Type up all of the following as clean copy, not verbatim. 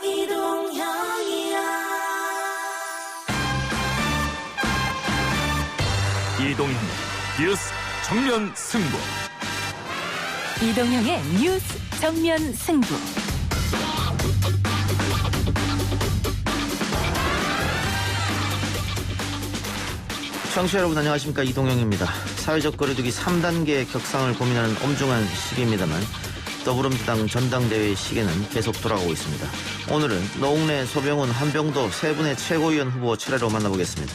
이동형이야. 이동형 뉴스 정면 승부. 이동형의 뉴스 정면 승부. 청취자 여러분 안녕하십니까, 이동형입니다. 사회적 거리두기 3단계 격상을 고민하는 엄중한 시기입니다만 더불어민주당 전당대회 시계는 계속 돌아가고 있습니다. 오늘은 노웅래, 소병훈, 한병도 세 분의 최고위원 후보 차례로 만나보겠습니다.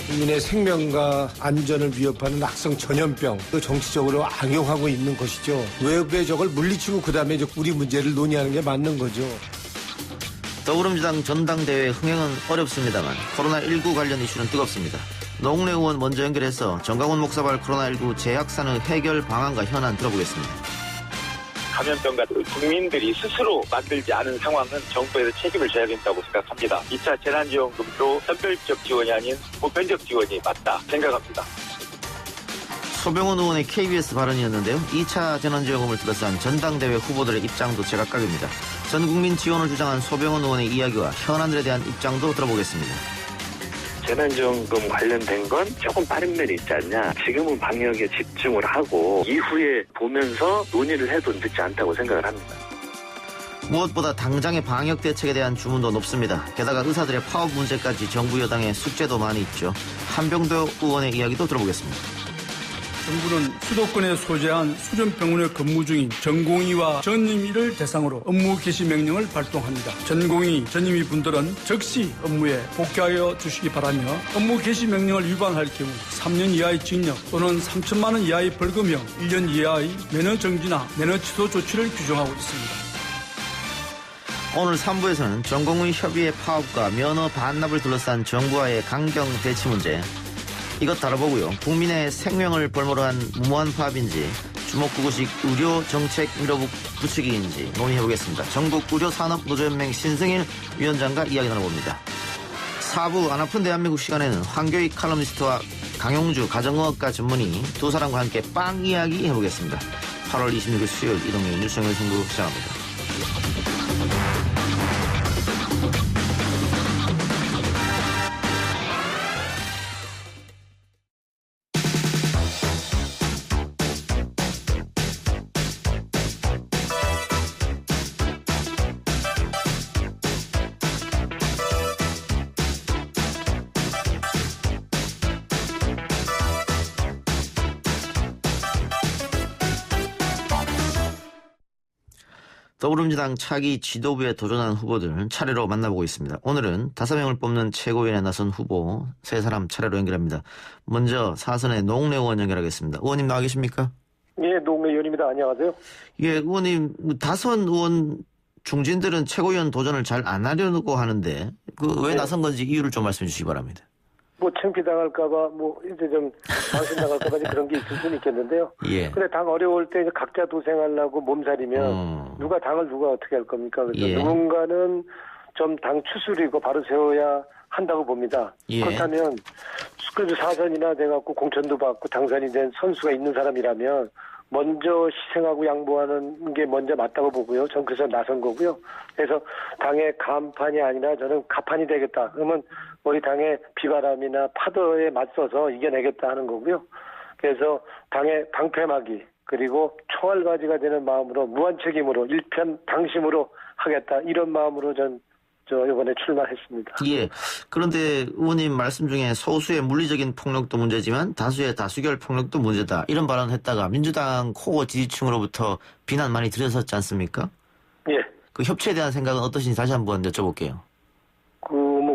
국민의 생명과 안전을 위협하는 악성 전염병, 그 정치적으로 악용하고 있는 것이죠. 왜 저걸 물리치고 그다음에 우리 문제를 논의하는 게 맞는 거죠. 더불어민주당 전당대회 흥행은 어렵습니다만 코로나19 관련 이슈는 뜨겁습니다. 노웅래 의원 먼저 연결해서 정강훈 목사발 코로나19 재확산의 해결 방안과 현안 들어보겠습니다. 감염병과 국민들이 스스로 만들지 않은 상황은 정부에서 책임을 져야 된다고 생각합니다. 2차 재난지원금도 선별적 지원이 아닌 보편적 지원이 맞다 생각합니다. 소병훈 의원의 KBS 발언이었는데요. 2차 재난지원금을 둘러싼 전당대회 후보들의 입장도 제각각입니다. 전 국민 지원을 주장한 소병훈 의원의 이야기와 현안들에 대한 입장도 들어보겠습니다. 재난지원금 관련된 건 조금 빠른 면이 있지 않냐. 지금은 방역에 집중을 하고 이후에 보면서 논의를 해도 늦지 않다고 생각을 합니다. 무엇보다 당장의 방역 대책에 대한 주문도 높습니다. 게다가 의사들의 파업 문제까지 정부 여당의 숙제도 많이 있죠. 한병도 의원의 이야기도 들어보겠습니다. 정부는 수도권에 소재한 수련병원에 근무 중인 전공의와 전임의를 대상으로 업무 개시 명령을 발동합니다. 전공의, 전임의 분들은 즉시 업무에 복귀하여 주시기 바라며 업무 개시 명령을 위반할 경우 3년 이하의 징역 또는 3천만 원 이하의 벌금형 1년 이하의 면허 정지나 면허 취소 조치를 규정하고 있습니다. 오늘 3부에서는 전공의 협의회 파업과 면허 반납을 둘러싼 정부와의 강경 대치 문제, 이것 다뤄보고요. 국민의 생명을 볼모로 한 무모한 파업인지 주먹구구식 의료정책 밀어붙이기인지 논의해보겠습니다. 전국의료산업노조연맹 신승일 위원장과 이야기 나눠봅니다. 4부 안 아픈 대한민국 시간에는 황교익 칼럼니스트와 강용주 가정의학과 전문의 두 사람과 함께 빵 이야기 해보겠습니다. 8월 26일 수요일 이동형 뉴스 정면 승부 시작합니다. 더불어민주당 차기 지도부에 도전한 후보들 차례로 만나보고 있습니다. 오늘은 5명을 뽑는 최고위원에 나선 후보 3사람 차례로 연결합니다. 먼저 사선의 노웅래 의원 연결하겠습니다. 의원님 나와 계십니까? 예, 노웅래 의원입니다. 안녕하세요. 예, 의원님, 다선 의원 중진들은 최고위원 도전을 잘 안 하려고 하는데 왜 나선 건지 이유를 좀 말씀해 주시기 바랍니다. 창피당할까봐, 이제 좀, 방심당할까봐 그런 게 있을 수는 있겠는데요. 예. 근데 당 어려울 때 이제 각자 도생하려고 몸살이면, 당을 어떻게 할 겁니까? 그래서 예. 누군가는 좀 당 추스리고 바로 세워야 한다고 봅니다. 예. 그렇다면, 그래도 사선이나 돼갖고 공천도 받고 당선이 된 선수가 있는 사람이라면, 먼저 희생하고 양보하는 게 먼저 맞다고 보고요. 전 그래서 나선 거고요. 그래서 당의 간판이 아니라 저는 가판이 되겠다. 그러면 우리 당의 비바람이나 파도에 맞서서 이겨내겠다 하는 거고요. 그래서 당의 방패막이 그리고 총알바지가 되는 마음으로 무한 책임으로 일편당심으로 하겠다. 이런 마음으로 이번에 출마했습니다. 예. 그런데 의원님 말씀 중에 소수의 물리적인 폭력도 문제지만 다수의 다수결 폭력도 문제다. 이런 발언을 했다가 민주당 코어 지지층으로부터 비난 많이 들으셨지 않습니까? 예. 그 협치에 대한 생각은 어떠신지 다시 한번 여쭤볼게요.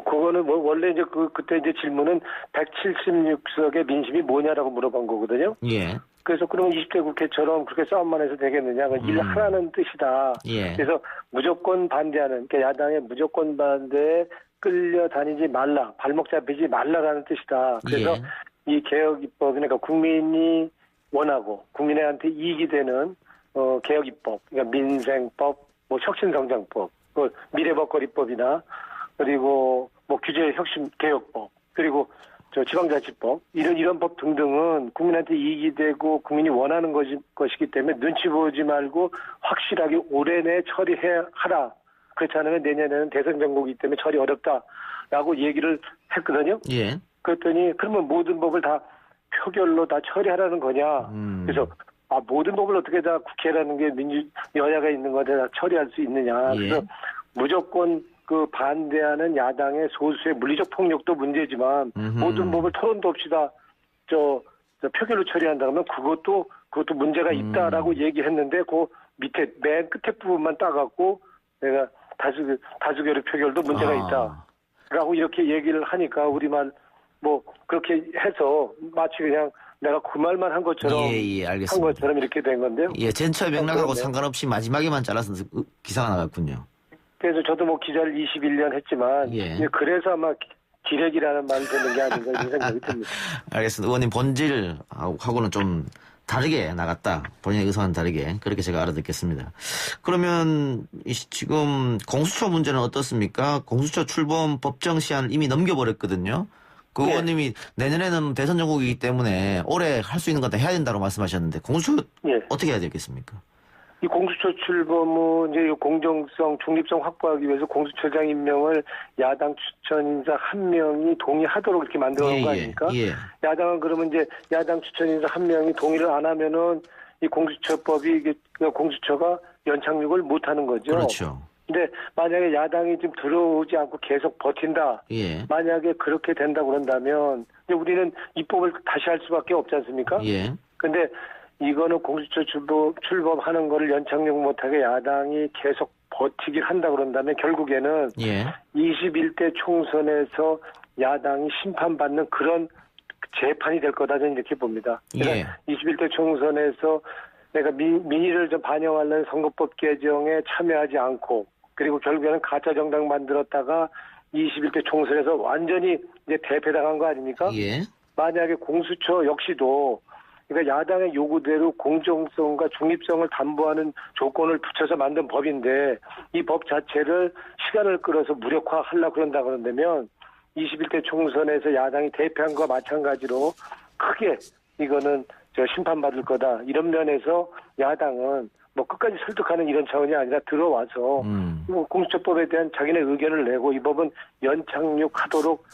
그거는 원래 그때 질문은 176석의 민심이 뭐냐라고 물어본 거거든요. 예. 그래서 그럼 20대 국회처럼 그렇게 싸움만 해서 되겠느냐. 일 하라는 뜻이다. 예. 그래서 무조건 반대하는, 그러니까 야당의 무조건 반대에 끌려다니지 말라, 발목 잡히지 말라라는 뜻이다. 그래서 이 개혁 입법, 그러니까 국민이 원하고 국민한테 이익이 되는 개혁 입법, 그러니까 민생법, 혁신성장법, 미래법거리법이나 그리고 규제 혁신 개혁법, 그리고 지방자치법 이런 법 등등은 국민한테 이익이 되고 국민이 원하는 것이기 때문에 눈치 보지 말고 확실하게 올해 내에 처리하라. 그렇지 않으면 내년에는 대선 정국이기 때문에 처리 어렵다라고 얘기를 했거든요. 예. 그랬더니 그러면 모든 법을 다 표결로 다 처리하라는 거냐. 그래서 모든 법을 어떻게 다 국회라는 게 여야가 있는 거에 다 처리할 수 있느냐. 예. 그래서 무조건 그 반대하는 야당의 소수의 물리적 폭력도 문제지만 모든 법을 토론도 없이 다 저 표결로 처리한다 그러면 그것도 문제가 있다라고 얘기했는데 그 밑에 맨 끝에 부분만 따갖고 내가 다수결의 표결도 문제가 있다라고 이렇게 얘기를 하니까 우리만 뭐 그렇게 해서 마치 그냥 내가 그 말만 한 것처럼 예, 알겠습니다. 한 것처럼 이렇게 된 건데요. 예, 전체 맥락하고 그런데. 상관없이 마지막에만 잘라서 기사가 나갔군요. 그래서 저도 뭐 기자를 21년 했지만 예. 그래서 아마 기레기라는 말을 듣는 게 아닌가 이런 생각이 듭니다. 알겠습니다. 의원님 본질하고는 좀 다르게 나갔다. 본인의 의사와는 다르게. 그렇게 제가 알아듣겠습니다. 그러면 지금 공수처 문제는 어떻습니까? 공수처 출범 법정 시한을 이미 넘겨버렸거든요. 그 네. 의원님이 내년에는 대선 정국이기 때문에 올해 할 수 있는 건 다 해야 된다고 말씀하셨는데 공수처 예. 어떻게 해야 되겠습니까? 이 공수처 출범은 이제 공정성, 중립성 확보하기 위해서 공수처장 임명을 야당 추천 인사 한 명이 동의하도록 이렇게 만들어 놓은 거 아닙니까? 예. 야당은 그러면 이제 야당 추천 인사 한 명이 동의를 안 하면은 이 공수처법이 이게 공수처가 연착륙을 못 하는 거죠. 그렇죠. 근데 만약에 야당이 지금 들어오지 않고 계속 버틴다. 예. 만약에 그렇게 된다고 그런다면 이제 우리는 입법을 다시 할 수밖에 없지 않습니까? 예. 근데 이거는 공수처 출범하는 거를 연착륙 못하게 야당이 계속 버티길 한다 그런다면 결국에는 예. 21대 총선에서 야당이 심판받는 그런 재판이 될 거다 저는 이렇게 봅니다. 예. 21대 총선에서 내가 민의를 좀 반영하는 선거법 개정에 참여하지 않고 그리고 결국에는 가짜 정당 만들었다가 21대 총선에서 완전히 이제 대패당한 거 아닙니까? 예. 만약에 공수처 역시도 그러니까 야당의 요구대로 공정성과 중립성을 담보하는 조건을 붙여서 만든 법인데 이 법 자체를 시간을 끌어서 무력화하려고 그런다 그런다면 21대 총선에서 야당이 대패한 것과 마찬가지로 크게 이거는 심판받을 거다. 이런 면에서 야당은 뭐 끝까지 설득하는 이런 차원이 아니라 들어와서 뭐 공수처법에 대한 자기네 의견을 내고 이 법은 연착륙하도록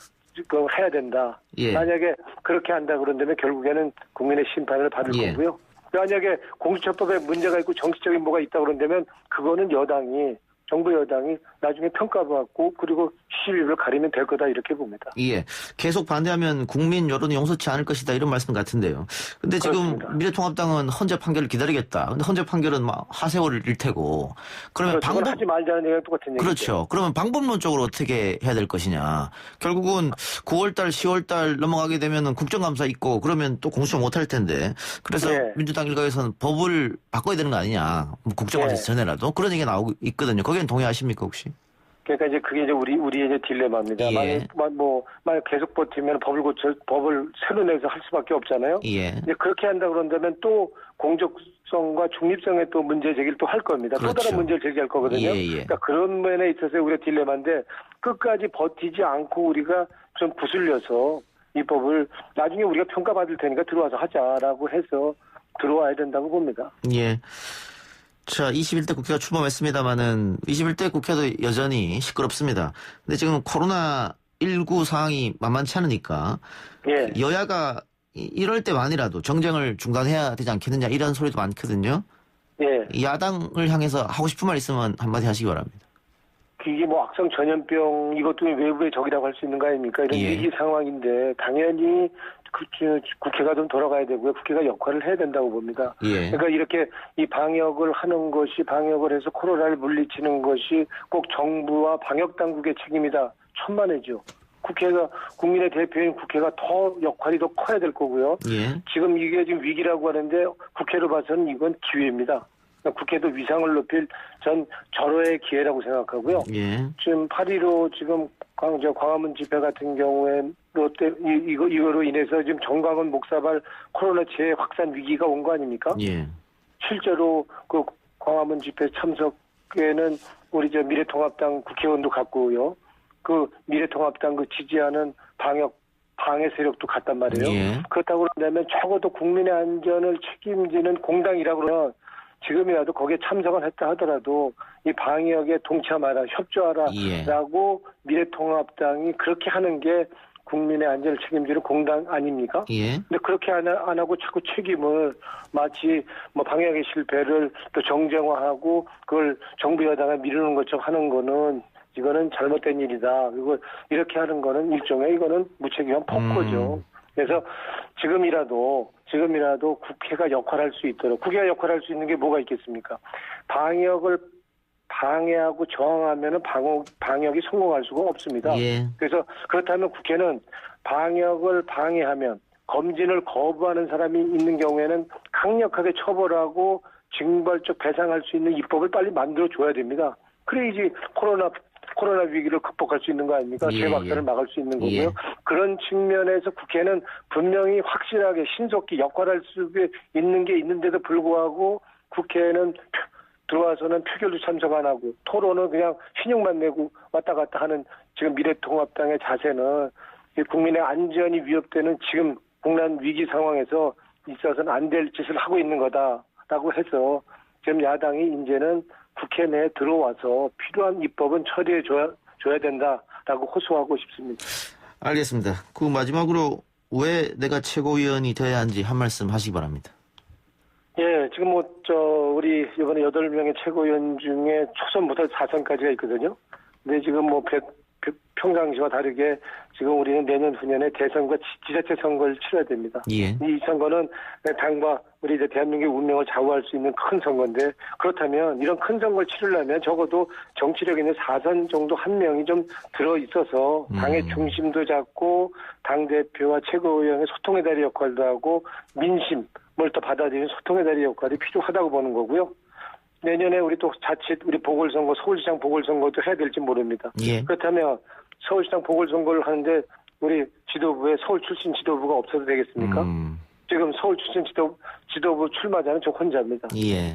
해야 된다. 예. 만약에 그렇게 한다 그런다면 결국에는 국민의 심판을 받을 예. 거고요. 만약에 공수처법에 문제가 있고 정치적인 뭐가 있다 그런다면 그거는 여당이 정부 여당이 나중에 평가받고 그리고 시비를 가리면 될 거다 이렇게 봅니다. 예. 계속 반대하면 국민 여론이 용서치 않을 것이다 이런 말씀 같은데요. 근데 지금 그렇습니다. 미래통합당은 헌재 판결을 기다리겠다. 근데 헌재 판결은 막 하세월일 테고. 그러면 그건 하지 말자는 얘기가 똑같은 얘기죠. 그렇죠. 그러면 방법론적으로 어떻게 해야 될 것이냐. 결국은 9월달, 10월달 넘어가게 되면은 국정감사 있고 그러면 또 공수처 못할 텐데. 그래서 네. 민주당 일각에서는 법을 바꿔야 되는 거 아니냐. 국정감사 네. 전에라도 그런 얘기가 나오고 있거든요. 거기는 동의하십니까 혹시? 그러니까 이제 그게 이제 우리의 이제 딜레마입니다. 예. 만약 계속 버티면 법을 새로 내서 할 수밖에 없잖아요. 예. 이제 그렇게 한다 그런다면 또 공정성과 중립성에 또 문제 제기를 또 할 겁니다. 그렇죠. 또 다른 문제를 제기할 거거든요. 예, 예. 그러니까 그런 면에 있어서 우리가 딜레마인데 끝까지 버티지 않고 우리가 좀 부슬려서 이 법을 나중에 우리가 평가받을 테니까 들어와서 하자라고 해서 들어와야 된다고 봅니다. 예. 자, 21대 국회가 출범했습니다만은 21대 국회도 여전히 시끄럽습니다. 근데 지금 코로나19 상황이 만만치 않으니까 예. 여야가 이럴 때만이라도 정쟁을 중단해야 되지 않겠느냐 이런 소리도 많거든요. 예. 야당을 향해서 하고 싶은 말 있으면 한마디 하시기 바랍니다. 이게 뭐 악성 전염병 이것도 외부의 적이라고 할 수 있는 거 아닙니까? 이런 예. 위기 상황인데 당연히 국회가 좀 돌아가야 되고요. 국회가 역할을 해야 된다고 봅니다. 예. 그러니까 이렇게 이 방역을 하는 것이 방역을 해서 코로나를 물리치는 것이 꼭 정부와 방역 당국의 책임이다. 천만에죠. 국회가 국민의 대표인 국회가 더 역할이 더 커야 될 거고요. 예. 지금 이게 지금 위기라고 하는데 국회로 봐서는 이건 기회입니다. 국회도 위상을 높일 전 절호의 기회라고 생각하고요. 예. 지금 8.15 지금 광화문 집회 같은 경우에 이거로 인해서 지금 정광훈 목사발 코로나 재확산 위기가 온 거 아닙니까? 예. 실제로 그 광화문 집회 참석에는 우리 미래통합당 국회의원도 갔고요. 그 미래통합당 그 지지하는 방해 세력도 갔단 말이에요. 예. 그렇다고 그러면 적어도 국민의 안전을 책임지는 공당이라고 그러면 지금이라도 거기에 참석을 했다 하더라도 이 방역에 동참하라, 협조하라라고 미래통합당이 그렇게 하는 게 국민의 안전을 책임지는 공당 아닙니까? 예. 근데 그렇게 안 하고 자꾸 책임을 마치 뭐 방역의 실패를 또 정쟁화하고 그걸 정부 여당에 미루는 것처럼 하는 거는 이거는 잘못된 일이다. 그리고 이렇게 하는 거는 일종의 이거는 무책임한 폭거죠. 그래서 지금이라도 국회가 역할할 수 있도록 국회가 역할할 수 있는 게 뭐가 있겠습니까? 방역을 방해하고 저항하면은 방역이 성공할 수가 없습니다. 예. 그래서 그렇다면 국회는 방역을 방해하면 검진을 거부하는 사람이 있는 경우에는 강력하게 처벌하고 징벌적 배상할 수 있는 입법을 빨리 만들어 줘야 됩니다. 그래야지 코로나 위기를 극복할 수 있는 거 아닙니까? 예, 재확산을 예. 막을 수 있는 거고요. 예. 그런 측면에서 국회는 분명히 확실하게 신속히 역할할 수 있는 게 있는데도 불구하고 국회는 들어와서는 표결도 참석 안 하고 토론은 그냥 신용만 내고 왔다 갔다 하는 지금 미래통합당의 자세는 국민의 안전이 위협되는 지금 국난 위기 상황에서 있어서는 안 될 짓을 하고 있는 거다라고 해서 지금 야당이 이제는 국회 내에 들어와서 필요한 입법은 처리해 줘야 된다라고 호소하고 싶습니다. 알겠습니다. 그 마지막으로 왜 내가 최고위원이 돼야 하는지 한 말씀 하시기 바랍니다. 예, 지금 우리 이번에 8명의 최고위원 중에 초선부터 4선까지가 있거든요. 근데 지금 평상시와 다르게 지금 우리는 내년 후년에 대선과 지자체 선거를 치러야 됩니다. 예. 이 선거는 당과 우리 이제 대한민국의 운명을 좌우할 수 있는 큰 선거인데 그렇다면 이런 큰 선거를 치르려면 적어도 정치력 있는 4선 정도 한 명이 좀 들어 있어서 당의 중심도 잡고 당대표와 최고위원의 소통의 다리 역할도 하고 민심을 또 받아들이는 소통의 다리 역할이 필요하다고 보는 거고요. 내년에 우리 또 자칫 우리 보궐선거, 서울시장 보궐선거도 해야 될지 모릅니다. 예. 그렇다면 서울시장 보궐선거를 하는데 우리 지도부에 서울 출신 지도부가 없어도 되겠습니까? 지금 서울 출신 지도부 출마자는 저 혼자입니다. 예.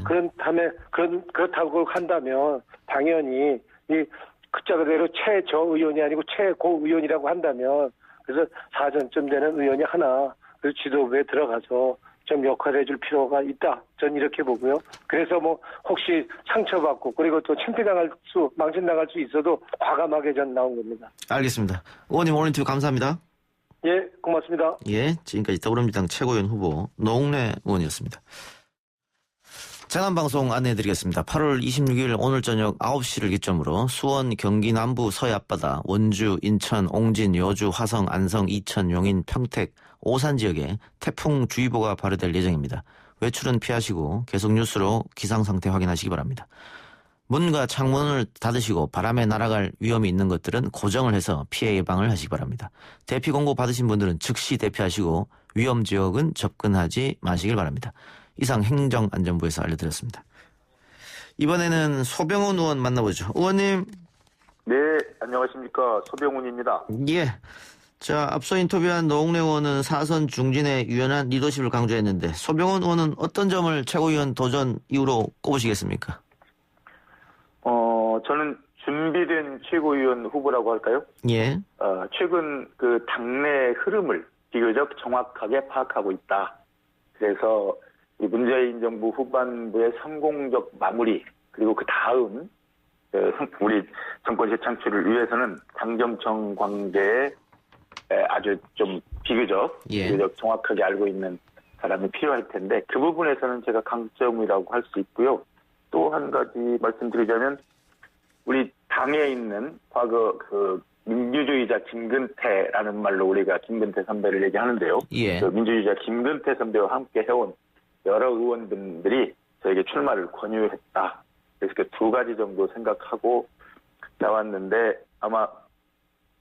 그렇다고 한다면 당연히 이 글자 그대로 최저 의원이 아니고 최고 의원이라고 한다면 그래서 4전쯤 되는 의원이 하나 그 지도부에 들어가서 좀 역할을 해줄 필요가 있다. 전 이렇게 보고요. 그래서 혹시 상처받고 그리고 또 망신당할 수 있어도 과감하게 전 나온 겁니다. 알겠습니다. 의원님 오늘 인터뷰 감사합니다. 예, 고맙습니다. 예, 지금까지 더불어민주당 최고위원 후보 노웅래 의원이었습니다. 재난방송 안내해드리겠습니다. 8월 26일 오늘 저녁 9시를 기점으로 수원, 경기 남부 서해 앞바다, 원주, 인천, 옹진, 여주, 화성, 안성, 이천, 용인, 평택, 오산 지역에 태풍주의보가 발효될 예정입니다. 외출은 피하시고 계속 뉴스로 기상 상태 확인하시기 바랍니다. 문과 창문을 닫으시고 바람에 날아갈 위험이 있는 것들은 고정을 해서 피해 예방을 하시기 바랍니다. 대피 공고 받으신 분들은 즉시 대피하시고 위험 지역은 접근하지 마시길 바랍니다. 이상 행정안전부에서 알려드렸습니다. 이번에는 소병훈 의원 만나보죠. 의원님. 네, 안녕하십니까. 소병훈입니다. 예. 자, 앞서 인터뷰한 노웅래 의원은 4선 중진의 유연한 리더십을 강조했는데 소병훈 의원은 어떤 점을 최고위원 도전 이후로 꼽으시겠습니까? 저는 준비된 최고위원 후보라고 할까요? 예. 최근 그 당내 흐름을 비교적 정확하게 파악하고 있다. 그래서 이 문재인 정부 후반부의 성공적 마무리 그리고 그 다음 우리 정권 재창출을 위해서는 당정청 관계에 아주 좀 비교적 정확하게 알고 있는 사람이 필요할 텐데 그 부분에서는 제가 강점이라고 할 수 있고요. 또 한 가지 말씀드리자면 우리 당에 있는 과거 그 민주주의자 김근태라는 말로 우리가 김근태 선배를 얘기하는데요. 예. 그 민주주의자 김근태 선배와 함께 해온 여러 의원분들이 저에게 출마를 권유했다. 그래서 그 두 가지 정도 생각하고 나왔는데 아마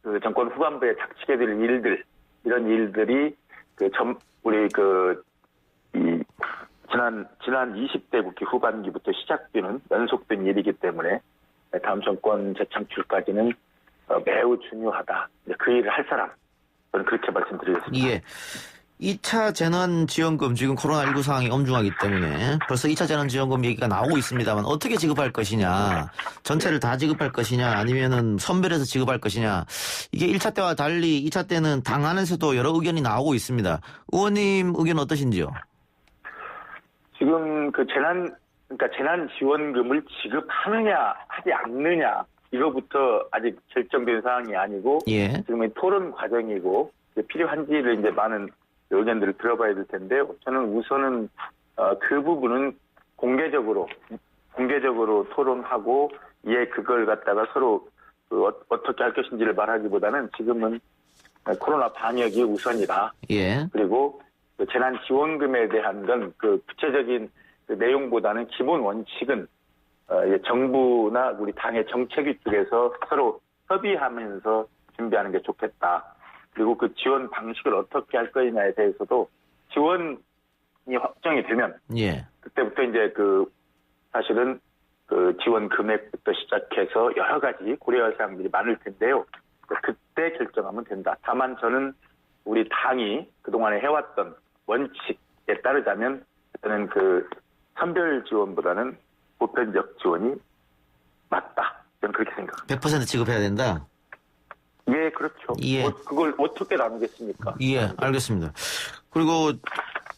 그 정권 후반부에 닥치게 될 일들 이런 일들이 우리 지난 20대 국회 후반기부터 시작되는 연속된 일이기 때문에 다음 정권 재창출까지는 매우 중요하다. 그 일을 할 사람 저는 그렇게 말씀드리겠습니다. 예. 2차 재난지원금 지금 코로나19 상황이 엄중하기 때문에 벌써 2차 재난지원금 얘기가 나오고 있습니다만 어떻게 지급할 것이냐, 전체를 다 지급할 것이냐, 아니면은 선별해서 지급할 것이냐, 이게 1차 때와 달리 2차 때는 당 안에서도 여러 의견이 나오고 있습니다. 의원님 의견 어떠신지요? 지금 그 재난 그러니까 재난지원금을 지급하느냐 하지 않느냐 이거부터 아직 결정된 사항이 아니고 예. 지금 토론 과정이고 필요한지를 이제 많은 의견들을 들어봐야 될 텐데요. 저는 우선은 그 부분은 공개적으로 토론하고 그걸 갖다가 서로 어떻게 할 것인지를 말하기보다는 지금은 코로나 방역이 우선이다. 예. 그리고 재난지원금에 대한 건 그 구체적인 그 내용보다는 기본 원칙은 정부나 우리 당의 정책위 쪽에서 서로 협의하면서 준비하는 게 좋겠다. 그리고 그 지원 방식을 어떻게 할 거냐에 대해서도 지원이 확정이 되면 예. 그때부터 이제 사실은 그 지원 금액부터 시작해서 여러 가지 고려할 사항들이 많을 텐데요. 그때 결정하면 된다. 다만 저는 우리 당이 그동안에 해왔던 원칙에 따르자면 저는 선별 지원보다는 보편적 지원이 맞다. 저는 그렇게 생각합니다. 100% 지급해야 된다? 예, 그렇죠. 예. 그걸 어떻게 나누겠습니까? 예, 알겠습니다. 그리고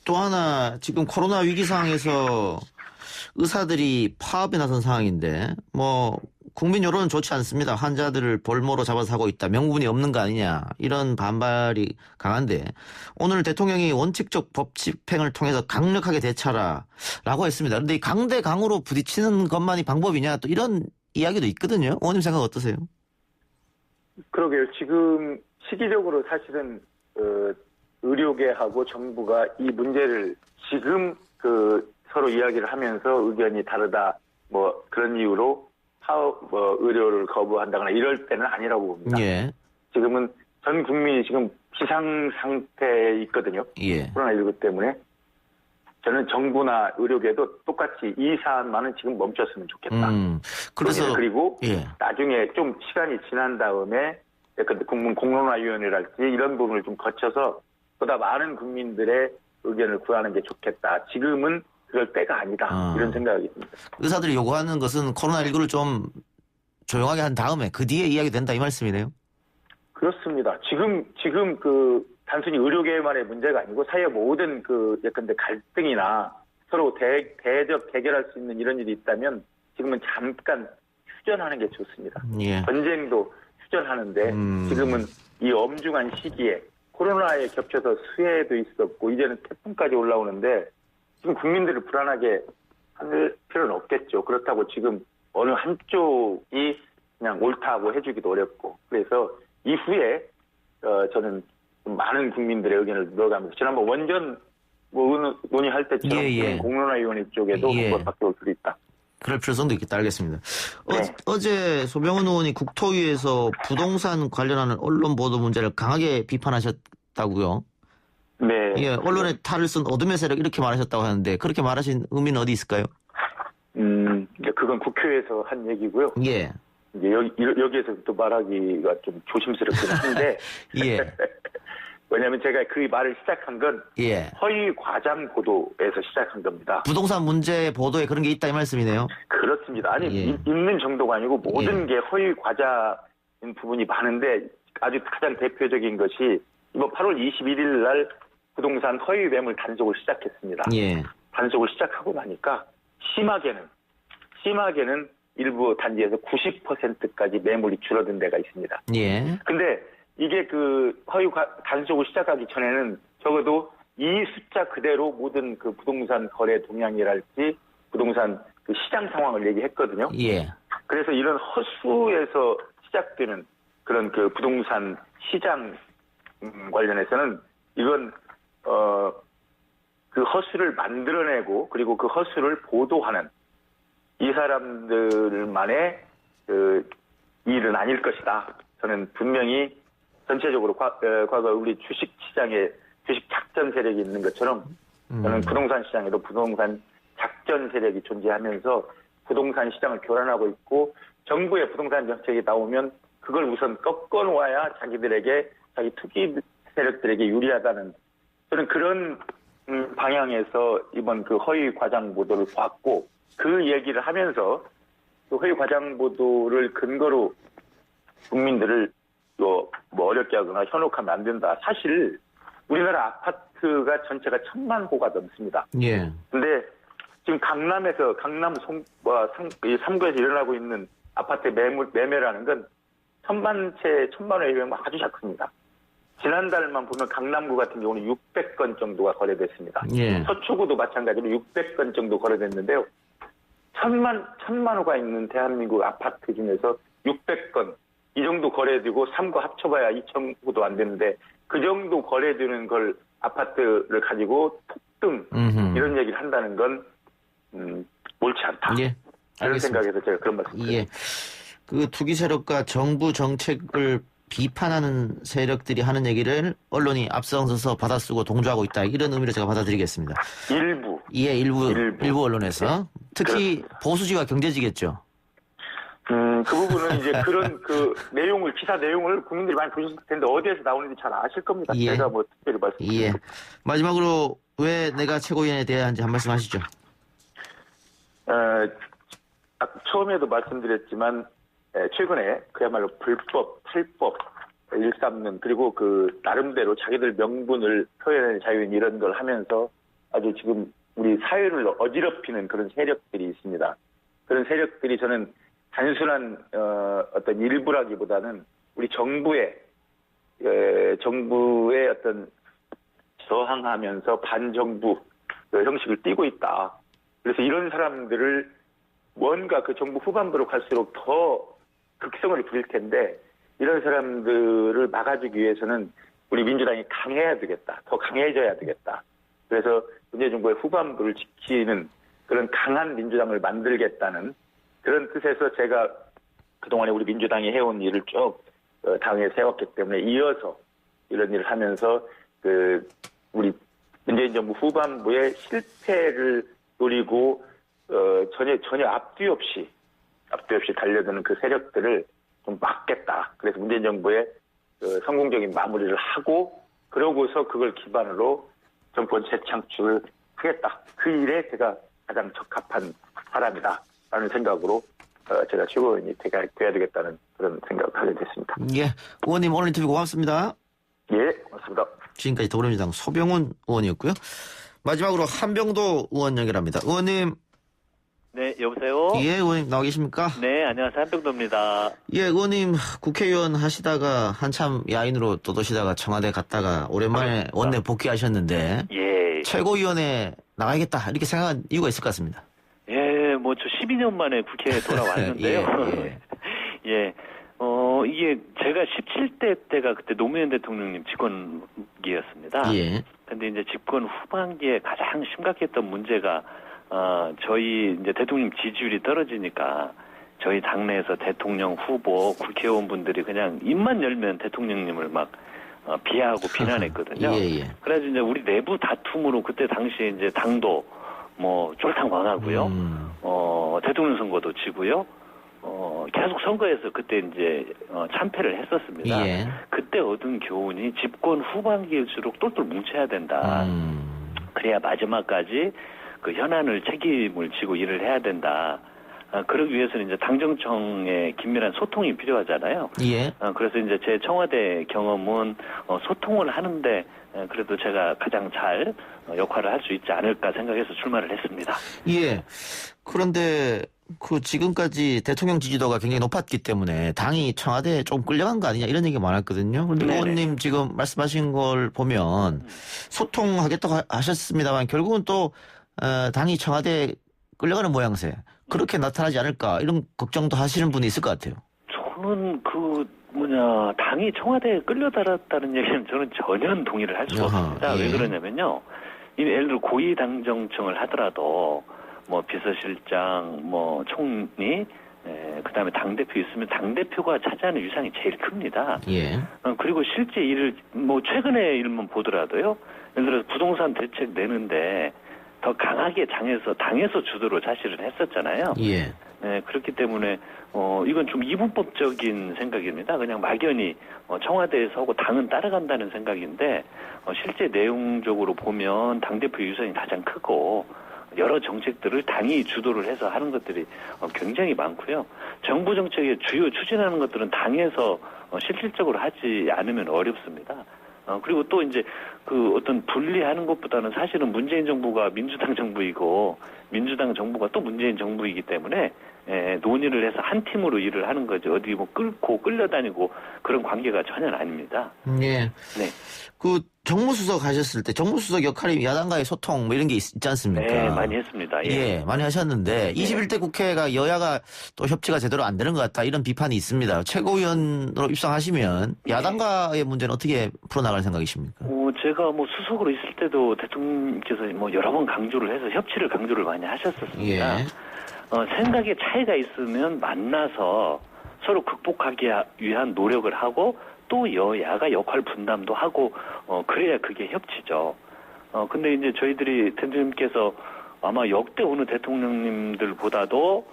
또 하나, 지금 코로나 위기 상황에서 의사들이 파업에 나선 상황인데, 국민 여론은 좋지 않습니다. 환자들을 볼모로 잡아서 하고 있다. 명분이 없는 거 아니냐. 이런 반발이 강한데, 오늘 대통령이 원칙적 법 집행을 통해서 강력하게 대처하라라고 했습니다. 그런데 이 강대강으로 부딪히는 것만이 방법이냐. 또 이런 이야기도 있거든요. 의원님 생각 어떠세요? 그러게요. 지금 시기적으로 사실은 의료계하고 정부가 이 문제를 지금 서로 이야기를 하면서 의견이 다르다 그런 이유로 의료를 거부한다거나 이럴 때는 아니라고 봅니다. 예. 지금은 전 국민이 지금 비상 상태에 있거든요. 예. 코로나19 때문에 저는 정부나 의료계도 똑같이 이 사안만은 지금 멈췄으면 좋겠다. 그래서 그리고 예. 나중에 좀 시간이 지난 다음에 공론화위원회랄지 이런 부분을 좀 거쳐서 보다 많은 국민들의 의견을 구하는 게 좋겠다. 지금은 그럴 때가 아니다. 이런 생각이 듭니다. 의사들이 요구하는 것은 코로나19를 좀 조용하게 한 다음에 그 뒤에 이야기 된다 이 말씀이네요. 그렇습니다. 지금 단순히 의료계만의 문제가 아니고 사회 모든 예컨대 갈등이나 서로 대적 해결할 수 있는 이런 일이 있다면 지금은 잠깐 휴전하는 게 좋습니다. 예. 전쟁도 휴전하는데 지금은 이 엄중한 시기에 코로나에 겹쳐서 수해도 있었고 이제는 태풍까지 올라오는데 지금 국민들을 불안하게 할 필요는 없겠죠. 그렇다고 지금 어느 한쪽이 그냥 옳다고 해주기도 어렵고 그래서 이후에 저는 많은 국민들의 의견을 넣어가면서 지난번 원전 논의할 때처럼 공론화위원회 쪽에도 한번 바뀌어 올 수도 있다. 그럴 필요성도 있겠다. 알겠습니다. 네. 어제 소병훈 의원이 국토위에서 부동산 관련하는 언론 보도 문제를 강하게 비판하셨다고요? 네. 예, 언론에 탈을 쓴 어둠의 세력 이렇게 말하셨다고 하는데 그렇게 말하신 의미는 어디 있을까요? 이제 그건 국회에서 한 얘기고요. 예. 이제 여기에서 또 말하기가 좀 조심스럽긴 한데. 예. 왜냐하면 제가 그 말을 시작한 건 허위 과장 보도에서 시작한 겁니다. 부동산 문제 보도에 그런 게 있다 이 말씀이네요. 그렇습니다. 아니 있는 정도가 아니고 모든 게 허위 과장인 부분이 많은데 아주 가장 대표적인 것이 이번 8월 21일 날 부동산 허위 매물 단속을 시작했습니다. 단속을 시작하고 나니까 심하게는 일부 단지에서 90%까지 매물이 줄어든 데가 있습니다. 근데 이게 허위 단속을 시작하기 전에는 적어도 이 숫자 그대로 모든 부동산 거래 동향이랄지 부동산 시장 상황을 얘기했거든요. 그래서 이런 허수에서 시작되는 그런 부동산 시장 관련해서는 이건 그 허수를 만들어내고 그리고 그 허수를 보도하는 이 사람들만의 일은 아닐 것이다. 저는 분명히 전체적으로 과거 우리 주식시장에 주식 작전 세력이 있는 것처럼 저는 부동산 시장에도 부동산 작전 세력이 존재하면서 부동산 시장을 교란하고 있고 정부의 부동산 정책이 나오면 그걸 우선 꺾어놓아야 자기 투기 세력들에게 유리하다는 저는 그런 방향에서 이번 허위 과장 보도를 봤고 그 얘기를 하면서 그 허위 과장 보도를 근거로 국민들을 어렵게 하거나 현혹하면 안 된다. 사실 우리나라 아파트가 전체가 1,000만 호가 넘습니다. 근데 지금 강남에서 강남 3구에서 일어나고 있는 아파트 매매라는 건 천만 원에 이르면 아주 작습니다. 지난달만 보면 강남구 같은 경우는 600건 정도가 거래됐습니다. 예. 서초구도 마찬가지로 600건 정도 거래됐는데요. 천만 호가 있는 대한민국 아파트 중에서 600건 이 정도 거래되고 3구 합쳐봐야 2,000구도 안 되는데 그 정도 거래되는 걸 아파트를 가지고 폭등 이런 얘기를 한다는 건 옳지 않다. 예. 그런 알겠습니다. 생각에서 제가 그런 말씀 드립니다. 예. 그 투기 세력과 정부 정책을 비판하는 세력들이 하는 얘기를 언론이 앞서서 받아쓰고 동조하고 있다. 이런 의미로 제가 받아들이겠습니다. 일부. 예, 일부 언론에서. 특히 그렇습니다. 보수지와 경제지겠죠. 그 부분은 이제 그런 기사 내용을 국민들이 많이 보셨을 텐데 어디에서 나오는지 잘 아실 겁니다. 예. 제가 뭐 특별히 말씀드립니다. 예. 마지막으로 왜 내가 최고위원에 대한지 한 말씀 하시죠. 처음에도 말씀드렸지만 최근에 그야말로 불법, 탈법 일삼는 그리고 그 나름대로 자기들 명분을 표현하는 자유인 이런 걸 하면서 아주 지금 우리 사회를 어지럽히는 그런 세력들이 있습니다. 그런 세력들이 저는 단순한 어떤 일부라기보다는 우리 정부의 어떤 저항하면서 반정부 형식을 띠고 있다. 그래서 이런 사람들을 뭔가 그 정부 후반부로 갈수록 더 극성을 부릴 텐데 이런 사람들을 막아주기 위해서는 우리 민주당이 강해야 되겠다. 더 강해져야 되겠다. 그래서 문재인 정부의 후반부를 지키는 그런 강한 민주당을 만들겠다는 그런 뜻에서 제가 그동안에 우리 민주당이 해온 일을 쭉 당에 세웠기 때문에 이어서 이런 일을 하면서 우리 문재인 정부 후반부의 실패를 노리고 전혀 앞뒤 없이 달려드는 그 세력들을 좀 막겠다. 그래서 문재인 정부의 성공적인 마무리를 하고 그러고서 그걸 기반으로 정권 재창출을 하겠다. 그 일에 제가 가장 적합한 사람이다라는 생각으로 제가 최고위원이 돼야 되겠다는 그런 생각을 하게 됐습니다. 예. 의원님 오늘 인터뷰 고맙습니다. 예, 고맙습니다. 지금까지 더불어민주당 소병훈 의원이었고요. 마지막으로 한병도 의원 연결합니다. 의원님. 네, 여보세요? 예, 의원님 나와 계십니까? 네, 안녕하세요. 한병도입니다. 예, 의원님 국회의원 하시다가 한참 야인으로 떠도시다가 청와대 갔다가 오랜만에 원내 복귀하셨는데 예. 최고위원회 나가야겠다 이렇게 생각한 이유가 있을 것 같습니다. 예, 저 12년 만에 국회에 돌아왔는데요. 예. 예. 이게 제가 17대 때가 그때 노무현 대통령님 집권기였습니다. 예. 근데 이제 집권 후반기에 가장 심각했던 문제가 저희 이제 대통령 지지율이 떨어지니까 저희 당내에서 대통령 후보 국회의원분들이 그냥 입만 열면 대통령님을 막 비하하고 비난했거든요. 예. 그래서 이제 우리 내부 다툼으로 그때 당시에 이제 당도 뭐 쫄탕 망하고요. 대통령 선거도 지고요. 계속 선거에서 그때 이제 참패를 했었습니다. 예. 그때 얻은 교훈이 집권 후반기일수록 똘똘 뭉쳐야 된다. 그래야 마지막까지 그 현안을 책임을 지고 일을 해야 된다. 그러기 위해서는 이제 당정청의 긴밀한 소통이 필요하잖아요. 예. 그래서 이제 제 청와대 경험은 소통을 하는데 그래도 제가 가장 잘 역할을 할 수 있지 않을까 생각해서 출마를 했습니다. 예. 그런데 지금까지 대통령 지지도가 굉장히 높았기 때문에 당이 청와대에 좀 끌려간 거 아니냐 이런 얘기가 많았거든요. 그런데 의원님 지금 말씀하신 걸 보면 소통하겠다고 하셨습니다만 결국은 또 당이 청와대에 끌려가는 모양새 그렇게 나타나지 않을까 이런 걱정도 하시는 분이 있을 것 같아요. 저는 당이 청와대에 끌려들었다는 얘기는 저는 전혀 동의를 할 수가 없습니다. 예. 왜 그러냐면요. 예를 들어 고위당정청을 하더라도 뭐 비서실장, 뭐 총리, 그다음에 당대표 있으면 당대표가 차지하는 위상이 제일 큽니다. 예. 그리고 실제 일을 뭐 최근의 일만 보더라도요. 예를 들어서 부동산 대책 내는데 더 강하게 당에서 주도를 사실은 했었잖아요. 예. 네, 그렇기 때문에 이건 좀 이분법적인 생각입니다. 그냥 막연히 청와대에서 하고 당은 따라간다는 생각인데 실제 내용적으로 보면 당대표 유선이 가장 크고 여러 정책들을 당이 주도를 해서 하는 것들이 굉장히 많고요. 정부 정책의 주요 추진하는 것들은 당에서 실질적으로 하지 않으면 어렵습니다. 그리고 또 이제 그 어떤 분리하는 것보다는 사실은 문재인 정부가 민주당 정부이고 민주당 정부가 또 문재인 정부이기 때문에 논의를 해서 한 팀으로 일을 하는 거죠. 어디 뭐 끌려다니고 그런 관계가 전혀 아닙니다. 예. 네. 그 정무수석 하셨을 때 정무수석 역할이 야당과의 소통 뭐 이런 게 있지 않습니까? 네, 많이 했습니다. 예, 많이 하셨는데 21대 국회가 여야가 또 협치가 제대로 안 되는 것 같다 이런 비판이 있습니다. 최고위원으로 입성하시면 야당과의 문제는 어떻게 풀어나갈 생각이십니까? 제가 뭐 수석으로 있을 때도 대통령께서 뭐 여러 번 강조를 해서 협치를 강조를 많이 하셨었습니다. 생각의 차이가 있으면 만나서 서로 극복하기 위한 노력을 하고 또 여야가 역할 분담도 하고 그래야 그게 협치죠. 근데 이제 저희들이 대통령님께서 아마 역대 어느 대통령님들보다도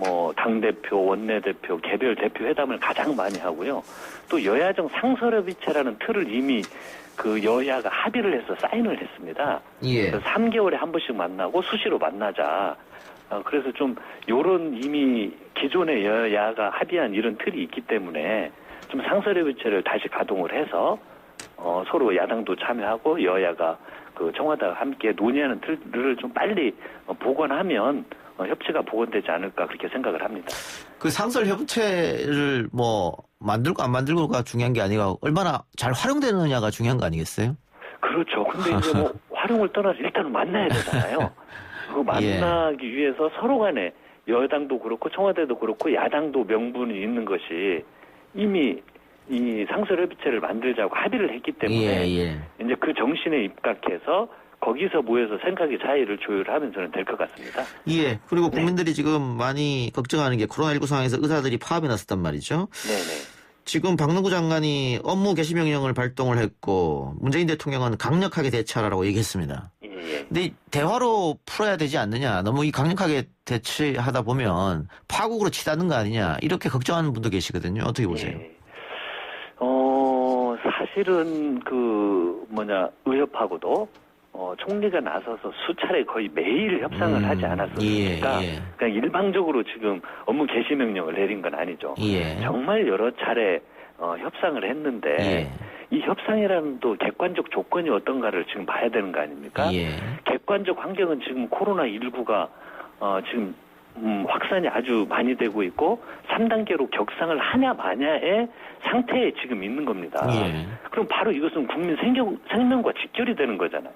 뭐 당대표, 원내대표, 개별 대표 회담을 가장 많이 하고요. 또 여야정 상설협의체라는 틀을 이미 그 여야가 합의를 해서 사인을 했습니다. 그래서 3개월에 한 번씩 만나고 수시로 만나자. 그래서 좀 요런 이미 기존의 여야가 합의한 이런 틀이 있기 때문에 좀 상설협의체를 다시 가동을 해서 서로 야당도 참여하고 여야가 그 청와대와 함께 논의하는 틀을 좀 빨리 복원하면 협치가 복원되지 않을까 그렇게 생각을 합니다. 그 상설협의체를 뭐 만들고 안 만들고가 중요한 게 아니라 얼마나 잘 활용되느냐가 중요한 거 아니겠어요? 그렇죠. 근데 이제 뭐 활용을 떠나서 일단은 만나야 되잖아요. 그 만나기 위해서 서로 간에 여당도 그렇고 청와대도 그렇고 야당도 명분이 있는 것이 이미 이 상설협의체를 만들자고 합의를 했기 때문에 이제 그 정신에 입각해서 거기서 모여서 생각의 차이를 조율하면 저는 될 것 같습니다. 예. 그리고 국민들이 지금 많이 걱정하는 게 코로나19 상황에서 의사들이 파업이 났었단 말이죠. 네네. 지금 박능구 장관이 업무 개시 명령을 발동을 했고 문재인 대통령은 강력하게 대처하라고 얘기했습니다. 근데 대화로 풀어야 되지 않느냐. 너무 이 강력하게 대처하다 보면 파국으로 치닫는 거 아니냐. 이렇게 걱정하는 분도 계시거든요. 어떻게 보세요? 사실은 의협하고도 총리가 나서서 수차례 거의 매일 협상을 하지 않았었습니까? 그냥 일방적으로 지금 업무 개시 명령을 내린 건 아니죠. 정말 여러 차례 협상을 했는데 이 협상이라는 또 객관적 조건이 어떤가를 지금 봐야 되는 거 아닙니까? 객관적 환경은 지금 코로나19가 지금 확산이 아주 많이 되고 있고 3단계로 격상을 하냐 마냐의 상태에 지금 있는 겁니다. 그럼 바로 이것은 국민 생명과 직결이 되는 거잖아요.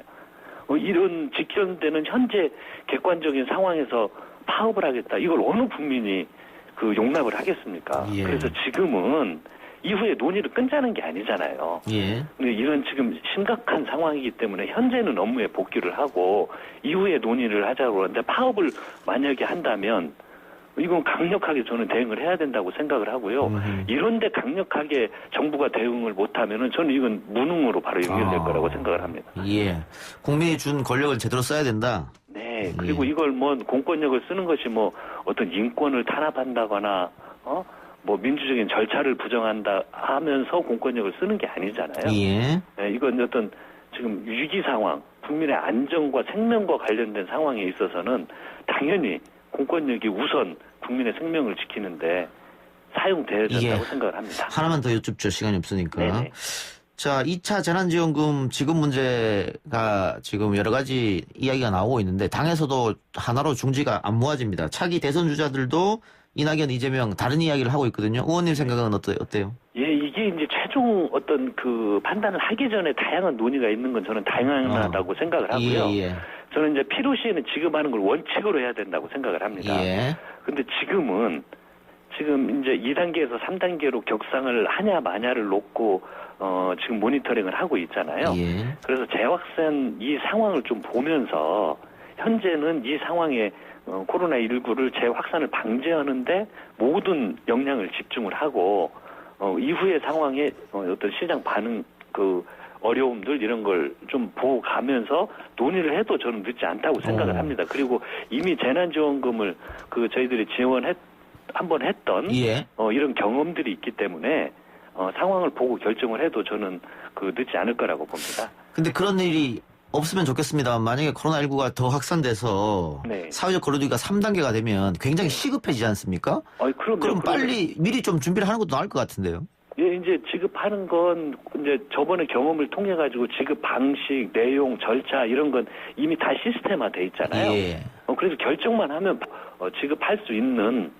이런 직결되는 현재 객관적인 상황에서 파업을 하겠다. 이걸 어느 국민이 그 용납을 하겠습니까? 그래서 지금은 이후에 논의를 끊자는 게 아니잖아요. 근데 이런 지금 심각한 상황이기 때문에 현재는 업무에 복귀를 하고 이후에 논의를 하자고 그러는데 파업을 만약에 한다면 이건 강력하게 저는 대응을 해야 된다고 생각을 하고요. 이런데 강력하게 정부가 대응을 못하면은 저는 이건 무능으로 바로 연결될 거라고 생각을 합니다. 국민이 준 권력을 제대로 써야 된다. 네. 그리고 이걸 뭐 공권력을 쓰는 것이 뭐 어떤 인권을 탄압한다거나 뭐 민주적인 절차를 부정한다 하면서 공권력을 쓰는 게 아니잖아요. 네, 이건 어떤 지금 위기 상황, 국민의 안전과 생명과 관련된 상황에 있어서는 당연히 공권력이 우선 국민의 생명을 지키는데 사용돼야 된다고 생각을 합니다. 하나만 더 여쭙죠. 시간이 없으니까. 네네. 자, 2차 재난지원금 지급 문제가 지금 여러 가지 이야기가 나오고 있는데 당에서도 하나로 중지가 안 모아집니다. 차기 대선 주자들도 이낙연, 이재명 다른 이야기를 하고 있거든요. 의원님 생각은 어때요? 이게 이제 최종 어떤 그 판단을 하기 전에 다양한 논의가 있는 건 저는 다양하다고 생각을 하고요. 저는 이제 필요시에는 지급하는 걸 원칙으로 해야 된다고 생각을 합니다. 근데 지금 이제 2단계에서 3단계로 격상을 하냐 마냐를 놓고 지금 모니터링을 하고 있잖아요. 그래서 재확산 이 상황을 좀 보면서 현재는 이 상황에 코로나19를 재확산을 방지하는데 모든 역량을 집중을 하고 이후의 상황에 어떤 시장 반응 어려움들 이런 걸 좀 보고 가면서 논의를 해도 저는 늦지 않다고 생각을 합니다. 그리고 이미 재난지원금을 저희들이 한번 했던 이런 경험들이 있기 때문에 상황을 보고 결정을 해도 저는 늦지 않을 거라고 봅니다. 근데 그런 일이 없으면 좋겠습니다. 만약에 코로나19가 더 확산돼서 사회적 거리두기가 3단계가 되면 굉장히 시급해지지 않습니까? 그럼 빨리 미리 좀 준비를 하는 것도 나을 것 같은데요. 예, 이제 지급하는 건 이제 저번에 경험을 통해 가지고 지급 방식, 내용, 절차 이런 건 이미 다 시스템화돼 있잖아요. 예. 그래서 결정만 하면 지급할 수 있는.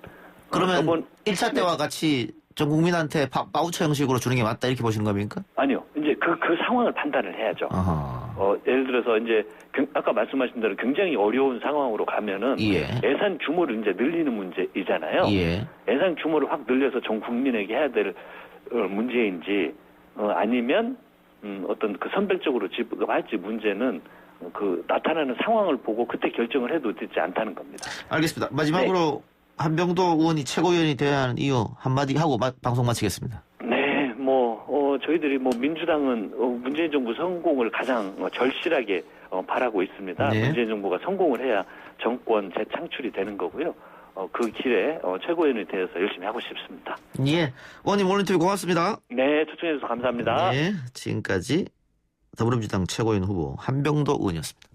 그러면 1차 때와 같이 전 국민한테 바우처 형식으로 주는 게 맞다 이렇게 보시는 겁니까? 아니요. 이제 그 상황을 판단을 해야죠. 예를 들어서 이제 아까 말씀하신 대로 굉장히 어려운 상황으로 가면은 예. 예산 규모를 이제 늘리는 문제이잖아요. 예. 예산 규모를 확 늘려서 전 국민에게 해야 될 문제인지 아니면 어떤 그 선별적으로 지급할지 문제는 그 나타나는 상황을 보고 그때 결정을 해도 되지 않다는 겁니다. 알겠습니다. 마지막으로 네. 한병도 의원이 최고위원이 되어야 하는 이유 한마디 하고 방송 마치겠습니다. 네, 저희들이 민주당은 문재인 정부 성공을 가장 절실하게 바라고 있습니다. 네. 문재인 정부가 성공을 해야 정권 재창출이 되는 거고요. 그 길에 최고위원이 되어서 열심히 하고 싶습니다. 예, 의원님 오늘 인터뷰 고맙습니다. 네, 초청해주셔서 감사합니다. 네, 지금까지 더불어민주당 최고위원 후보 한병도 의원이었습니다.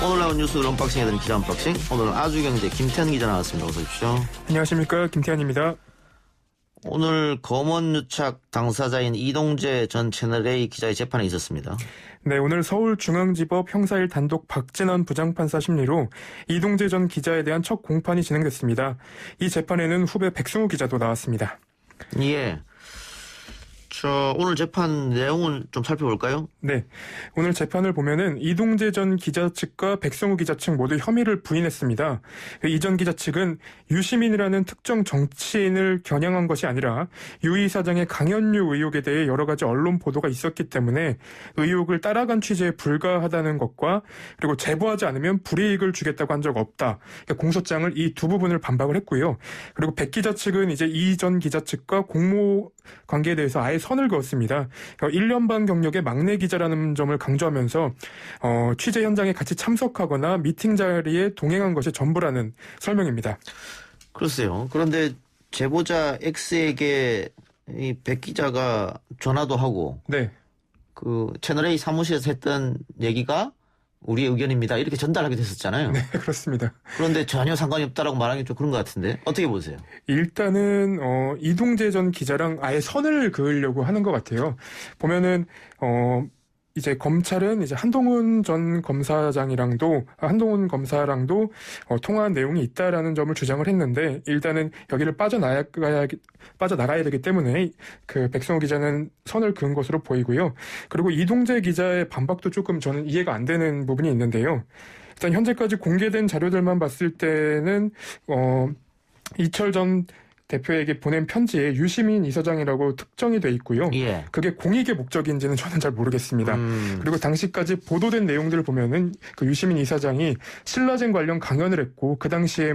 오늘 나온 뉴스 언박싱에 드린 기자 언박싱. 오늘은 아주경제 김태현 기자 나왔습니다. 어서 오십시오. 안녕하십니까, 김태현입니다. 오늘 검언유착 당사자인 이동재 전 채널A 기자의 재판이 있었습니다. 네, 오늘 서울중앙지법 형사 1 단독 박진원 부장판사 심리로 이동재 전 기자에 대한 첫 공판이 진행됐습니다. 이 재판에는 후배 백승우 기자도 나왔습니다. 예. 오늘 재판 내용을 좀 살펴볼까요? 네. 오늘 재판을 보면은 이동재 전 기자 측과 백성우 기자 측 모두 혐의를 부인했습니다. 이 전 기자 측은 유시민이라는 특정 정치인을 겨냥한 것이 아니라 유 이 사장의 강연류 의혹에 대해 여러 가지 언론 보도가 있었기 때문에 의혹을 따라간 취재에 불과하다는 것과 그리고 제보하지 않으면 불이익을 주겠다고 한 적 없다. 공소장을 이 두 부분을 반박을 했고요. 그리고 백 기자 측은 이제 이 전 기자 측과 공모 관계에 대해서 아예 선을 그었습니다. 1년 반 경력의 막내 기자라는 점을 강조하면서 취재 현장에 같이 참석하거나 미팅 자리에 동행한 것이 전부라는 설명입니다. 글쎄요. 그런데 제보자 X에게 이 백 기자가 전화도 하고 네. 그 채널A 사무실에서 했던 얘기가 우리의 의견입니다. 이렇게 전달하게 됐었잖아요. 네, 그렇습니다. 그런데 전혀 상관이 없다라고 말하기 좀 그런 것 같은데 어떻게 보세요? 일단은 이동재 전 기자랑 아예 선을 그으려고 하는 것 같아요. 보면은 이제 검찰은 이제 한동훈 검사랑도 통화한 내용이 있다라는 점을 주장을 했는데 일단은 여기를 빠져나가야 되기 때문에 그 백성호 기자는 선을 그은 것으로 보이고요. 그리고 이동재 기자의 반박도 조금 저는 이해가 안 되는 부분이 있는데요. 일단 현재까지 공개된 자료들만 봤을 때는 이철 전 대표에게 보낸 편지에 유시민 이사장이라고 특정이 돼 있고요. 예. 그게 공익의 목적인지는 저는 잘 모르겠습니다. 그리고 당시까지 보도된 내용들을 보면은 그 유시민 이사장이 신라젠 관련 강연을 했고 그 당시에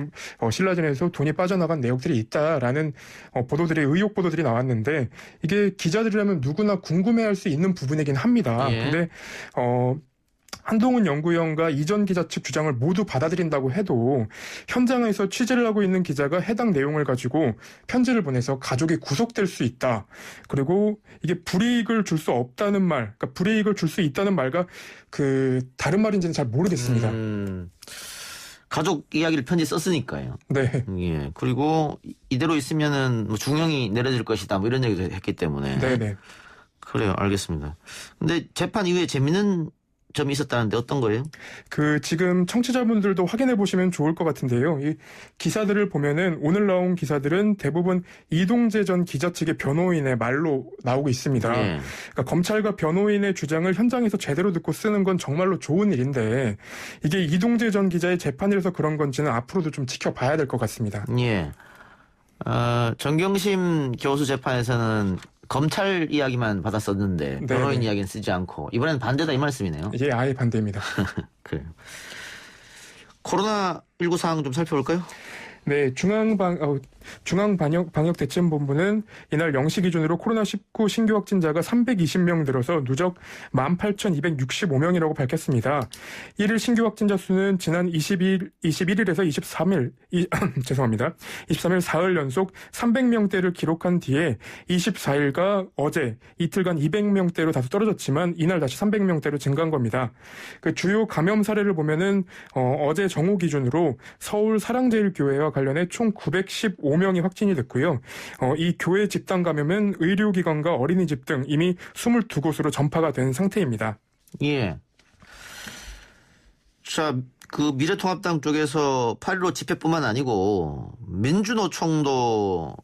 신라젠에서 돈이 빠져나간 내용들이 있다라는 의혹 보도들이 나왔는데 이게 기자들이라면 누구나 궁금해할 수 있는 부분이긴 합니다. 예. 근데 한동훈 연구위원과 이전 기자 측 주장을 모두 받아들인다고 해도 현장에서 취재를 하고 있는 기자가 해당 내용을 가지고 편지를 보내서 가족이 구속될 수 있다. 그리고 이게 불이익을 줄 수 없다는 말, 그러니까 불이익을 줄 수 있다는 말과 그 다른 말인지는 잘 모르겠습니다. 가족 이야기를 편지 썼으니까요. 네. 예. 그리고 이대로 있으면은 뭐 중형이 내려질 것이다. 뭐 이런 얘기도 했기 때문에. 네네. 그래요. 알겠습니다. 근데 재판 이후에 재밌는 점이 있었다는데 어떤 거예요? 지금 청취자분들도 확인해 보시면 좋을 것 같은데요. 이 기사들을 보면은 오늘 나온 기사들은 대부분 이동재 전 기자 측의 변호인의 말로 나오고 있습니다. 네. 그러니까 검찰과 변호인의 주장을 현장에서 제대로 듣고 쓰는 건 정말로 좋은 일인데 이게 이동재 전 기자의 재판이라서 그런 건지는 앞으로도 좀 지켜봐야 될 것 같습니다. 예. 정경심 교수 재판에서는 검찰 이야기만 받았었는데 네. 변호인 이야기는 쓰지 않고 이번엔 반대다 이 말씀이네요. 이게 아예 반대입니다. 그래요. 코로나19 상황 좀 살펴볼까요? 네, 중앙방역대책본부는 이날 0시 기준으로 코로나19 신규 확진자가 320명 늘어서 누적 18,265명이라고 밝혔습니다. 1일 신규 확진자 수는 지난 21일에서 23일, 죄송합니다. 23일 사흘 연속 300명대를 기록한 뒤에 24일과 어제 이틀간 200명대로 다소 떨어졌지만 이날 다시 300명대로 증가한 겁니다. 그 주요 감염 사례를 보면은 어제 정오 기준으로 서울 사랑제일교회와 관련해 총 915명이 확진이 됐고요. 이 교회 집단 감염은 의료기관과 어린이집 등 이미 22곳으로 전파가 된 상태입니다. 예. 자, 그 미래통합당 쪽에서 8.15 집회뿐만 아니고 민주노총도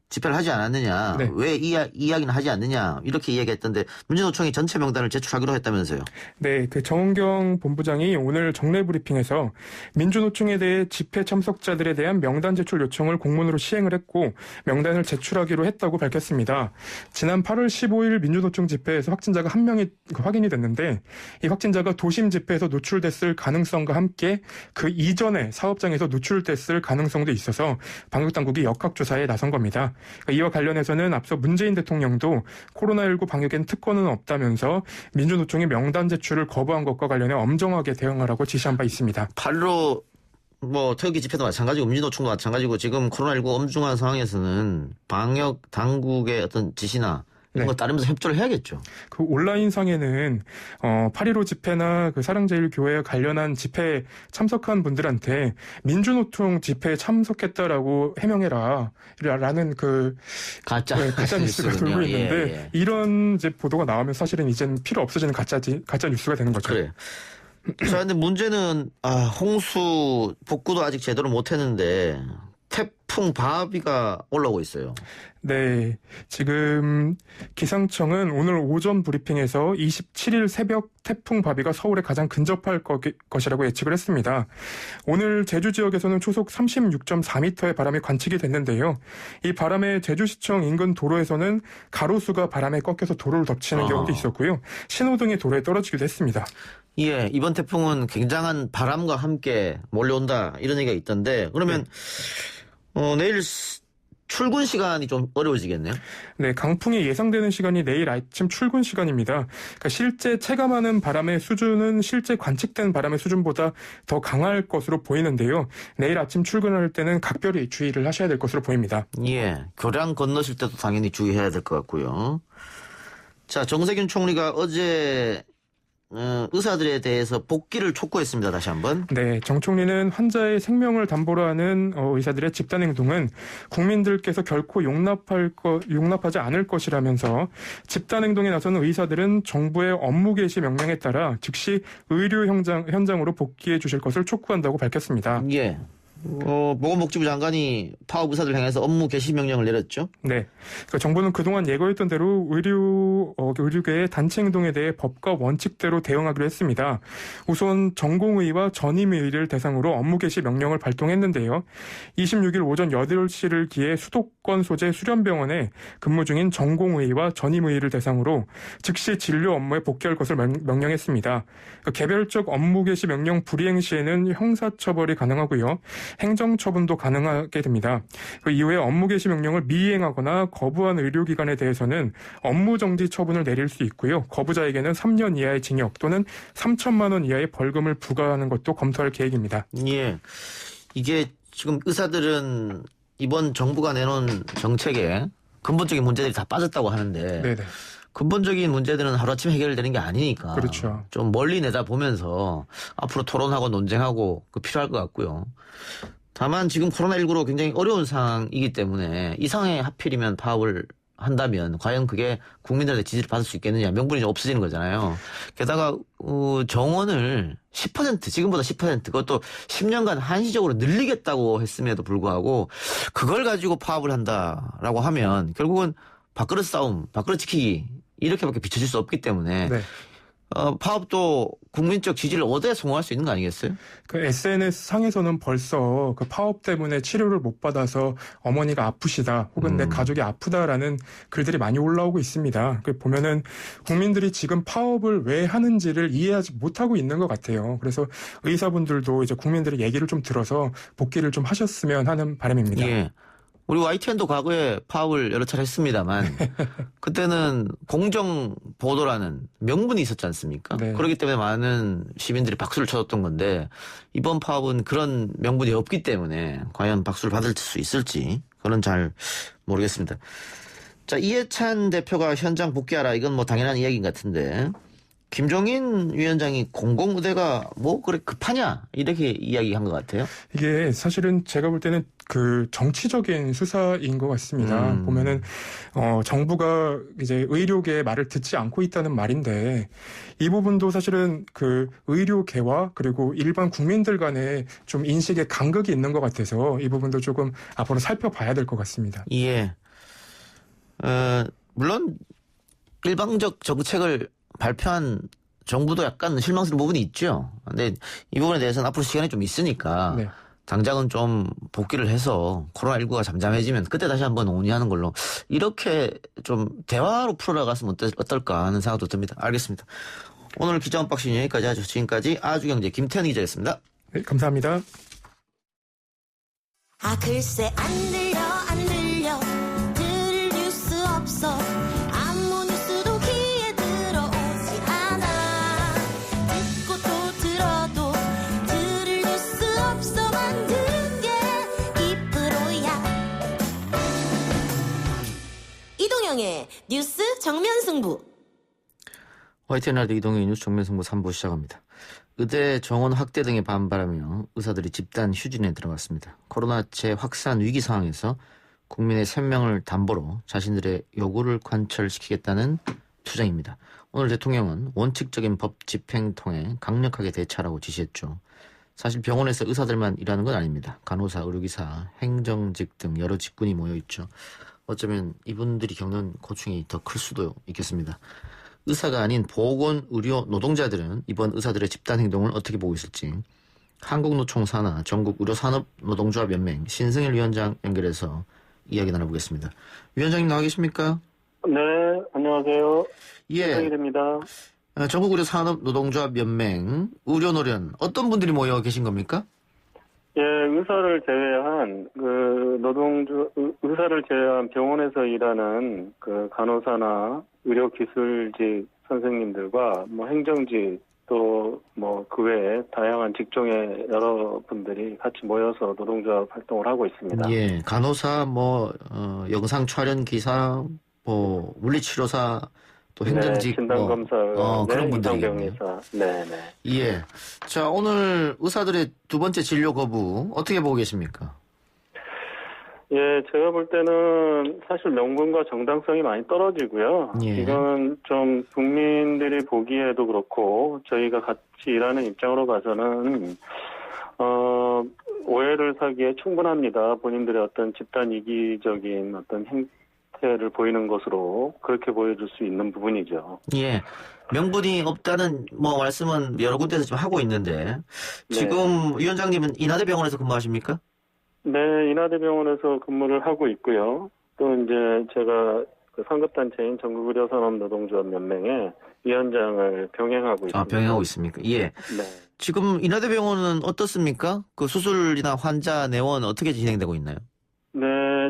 집회를 하지 않았느냐. 네. 왜 이야기는 하지 않느냐. 이렇게 이야기했던데 민주노총이 전체 명단을 제출하기로 했다면서요. 네, 그 정은경 본부장이 오늘 정례 브리핑에서 민주노총에 대해 집회 참석자들에 대한 명단 제출 요청을 공문으로 시행을 했고 명단을 제출하기로 했다고 밝혔습니다. 지난 8월 15일 민주노총 집회에서 확진자가 1명이 확인이 됐는데 이 확진자가 도심 집회에서 노출됐을 가능성과 함께 그 이전에 사업장에서 노출됐을 가능성도 있어서 방역당국이 역학조사에 나선 겁니다. 이와 관련해서는 앞서 문재인 대통령도 코로나19 방역엔 특권은 없다면서 민주노총이 명단 제출을 거부한 것과 관련해 엄정하게 대응하라고 지시한 바 있습니다. 8.15 태극기 집회도 마찬가지고 민주노총도 마찬가지고 지금 코로나19 엄중한 상황에서는 방역 당국의 어떤 지시나 이런 거 따르면서 협조를 해야겠죠. 그 온라인상에는 8.15 집회나 그 사랑제일교회와 관련한 집회에 참석한 분들한테 민주노총 집회에 참석했다라고 해명해라 라는 그 가짜 뉴스가 돌고 있는데 이런 이제 보도가 나오면 사실은 이제는 필요 없어지는 가짜 뉴스가 되는 거죠. 그래. 자, 근데 문제는 홍수 복구도 아직 제대로 못했는데 태풍 바비가 올라오고 있어요. 네, 지금 기상청은 오늘 오전 브리핑에서 27일 새벽 태풍 바비가 서울에 가장 근접할 것이라고 예측을 했습니다. 오늘 제주 지역에서는 초속 36.4m의 바람이 관측이 됐는데요. 이 바람에 제주시청 인근 도로에서는 가로수가 바람에 꺾여서 도로를 덮치는 경우도 있었고요. 신호등이 도로에 떨어지기도 했습니다. 예, 이번 태풍은 굉장한 바람과 함께 몰려온다 이런 얘기가 있던데 그러면 내일 출근 시간이 좀 어려워지겠네요. 네, 강풍이 예상되는 시간이 내일 아침 출근 시간입니다. 그러니까 실제 체감하는 바람의 수준은 실제 관측된 바람의 수준보다 더 강할 것으로 보이는데요. 내일 아침 출근할 때는 각별히 주의를 하셔야 될 것으로 보입니다. 예, 교량 건너실 때도 당연히 주의해야 될 것 같고요. 자, 정세균 총리가 어제 의사들에 대해서 복귀를 촉구했습니다. 다시 한번. 네, 정 총리는 환자의 생명을 담보로 하는 의사들의 집단 행동은 국민들께서 결코 용납하지 않을 것이라면서 집단 행동에 나서는 의사들은 정부의 업무 개시 명령에 따라 즉시 의료 현장으로 복귀해 주실 것을 촉구한다고 밝혔습니다. 예. 보건복지부 장관이 파업 의사들 향해서 업무 개시 명령을 내렸죠? 네. 그러니까 정부는 그동안 예고했던 대로 의료계의 단체 행동에 대해 법과 원칙대로 대응하기로 했습니다. 우선 전공의와 전임의를 대상으로 업무 개시 명령을 발동했는데요. 26일 오전 8시를 기해 수도권 소재 수련병원에 근무 중인 전공의와 전임의를 대상으로 즉시 진료 업무에 복귀할 것을 명령했습니다. 그러니까 개별적 업무 개시 명령 불이행 시에는 형사처벌이 가능하고요. 행정처분도 가능하게 됩니다. 그 이후에 업무 개시 명령을 미이행하거나 거부한 의료기관에 대해서는 업무정지 처분을 내릴 수 있고요. 거부자에게는 3년 이하의 징역 또는 3천만 원 이하의 벌금을 부과하는 것도 검토할 계획입니다. 예, 이게 지금 의사들은 이번 정부가 내놓은 정책에 근본적인 문제들이 다 빠졌다고 하는데 네네. 근본적인 문제들은 하루아침에 해결되는 게 아니니까 그렇죠. 좀 멀리 내다보면서 앞으로 토론하고 논쟁하고 필요할 것 같고요. 다만 지금 코로나19로 굉장히 어려운 상황이기 때문에 이 상황에 하필이면 파업을 한다면 과연 그게 국민들의 지지를 받을 수 있겠느냐. 명분이 좀 없어지는 거잖아요. 게다가 정원을 10% 지금보다 10% 그것도 10년간 한시적으로 늘리겠다고 했음에도 불구하고 그걸 가지고 파업을 한다라고 하면 결국은 밥그릇 싸움, 밥그릇 지키기 이렇게밖에 비춰질 수 없기 때문에 네. 파업도 국민적 지지를 얻어야 성공할 수 있는 거 아니겠어요? 그 SNS 상에서는 벌써 그 파업 때문에 치료를 못 받아서 어머니가 아프시다 혹은 내 가족이 아프다라는 글들이 많이 올라오고 있습니다. 그 보면은 국민들이 지금 파업을 왜 하는지를 이해하지 못하고 있는 것 같아요. 그래서 의사분들도 이제 국민들의 얘기를 좀 들어서 복귀를 좀 하셨으면 하는 바람입니다. 예. 우리 YTN도 과거에 파업을 여러 차례 했습니다만 그때는 공정 보도라는 명분이 있었지 않습니까? 네. 그렇기 때문에 많은 시민들이 박수를 쳐줬던 건데 이번 파업은 그런 명분이 없기 때문에 과연 박수를 받을 수 있을지 그건 잘 모르겠습니다. 자, 이해찬 대표가 현장 복귀하라. 이건 뭐 당연한 이야기인 것 같은데 김종인 위원장이 공공의대가 뭐 그래 급하냐 이렇게 이야기한 것 같아요. 이게 사실은 제가 볼 때는 그 정치적인 수사인 것 같습니다. 보면은 정부가 이제 의료계의 말을 듣지 않고 있다는 말인데 이 부분도 사실은 그 의료계와 그리고 일반 국민들 간에 좀 인식의 간극이 있는 것 같아서 이 부분도 조금 앞으로 살펴봐야 될 것 같습니다. 예. 물론 일방적 정책을 발표한 정부도 약간 실망스러운 부분이 있죠. 근데 이 부분에 대해서는 앞으로 시간이 좀 있으니까 네. 당장은 좀 복귀를 해서 코로나19가 잠잠해지면 그때 다시 한번 논의하는 걸로 이렇게 좀 대화로 풀어나갔으면 어떨까 하는 생각도 듭니다. 알겠습니다. 오늘 기자 언박싱 여기까지 하죠. 지금까지 아주경제 김태현 기자였습니다. 네, 감사합니다. 아 글쎄 안 들려 들을 뉴스 없어 아무 뉴스도 귀에 들어오지 않아 듣고 또 들어도 들을 뉴스 없어 만든 게 2%야 이동영의 뉴스 정면 승부 YTN 라디오 이동의 뉴스 정면 승부 3부 시작합니다. 의대 정원 확대 등에 반발하며 의사들이 집단 휴진에 들어갔습니다. 코로나 재확산 위기 상황에서 국민의 생명을 담보로 자신들의 요구를 관철시키겠다는 투쟁입니다. 오늘 대통령은 원칙적인 법 집행 통해 강력하게 대처하라고 지시했죠. 사실 병원에서 의사들만 일하는 건 아닙니다. 간호사, 의료기사, 행정직 등 여러 직군이 모여있죠. 어쩌면 이분들이 겪는 고충이 더 클 수도 있겠습니다. 의사가 아닌 보건, 의료, 노동자들은 이번 의사들의 집단 행동을 어떻게 보고 있을지 한국노총 산하 전국의료산업노동조합연맹 신승일 위원장 연결해서 이야기 나눠보겠습니다. 위원장님 나와 계십니까? 네, 안녕하세요. 예. 신승일입니다. 전국의료산업노동조합연맹 의료노련 어떤 분들이 모여 계신 겁니까? 예, 의사를 제외한 의사를 제외한 병원에서 일하는 그 간호사나 의료기술직 선생님들과 뭐 행정직 또 뭐 그 외에 다양한 직종의 여러분들이 같이 모여서 노동조합 활동을 하고 있습니다. 예, 간호사, 영상 촬영 기사, 물리치료사, 또 행정직, 네, 진단검사, 그런 분들이겠네요. 네. 예. 자, 오늘 의사들의 두 번째 진료 거부 어떻게 보고 계십니까? 예, 제가 볼 때는 사실 명분과 정당성이 많이 떨어지고요. 예. 이건 좀 국민들이 보기에도 그렇고 저희가 같이 일하는 입장으로 봐서는 오해를 사기에 충분합니다. 본인들의 어떤 집단 이기적인 어떤 행태를 보이는 것으로 그렇게 보여줄 수 있는 부분이죠. 예. 명분이 없다는 말씀은 여러 군데서 지금 하고 있는데 지금 위원장님은 인하대병원에서 근무하십니까? 네, 인하대병원에서 근무를 하고 있고요. 또 이제 제가 그 상급단체인 전국의료산업노동조합연맹의 위원장을 병행하고 있습니다. 병행하고 있습니까? 예. 네. 지금 인하대병원은 어떻습니까? 그 수술이나 환자 내원 어떻게 진행되고 있나요? 네,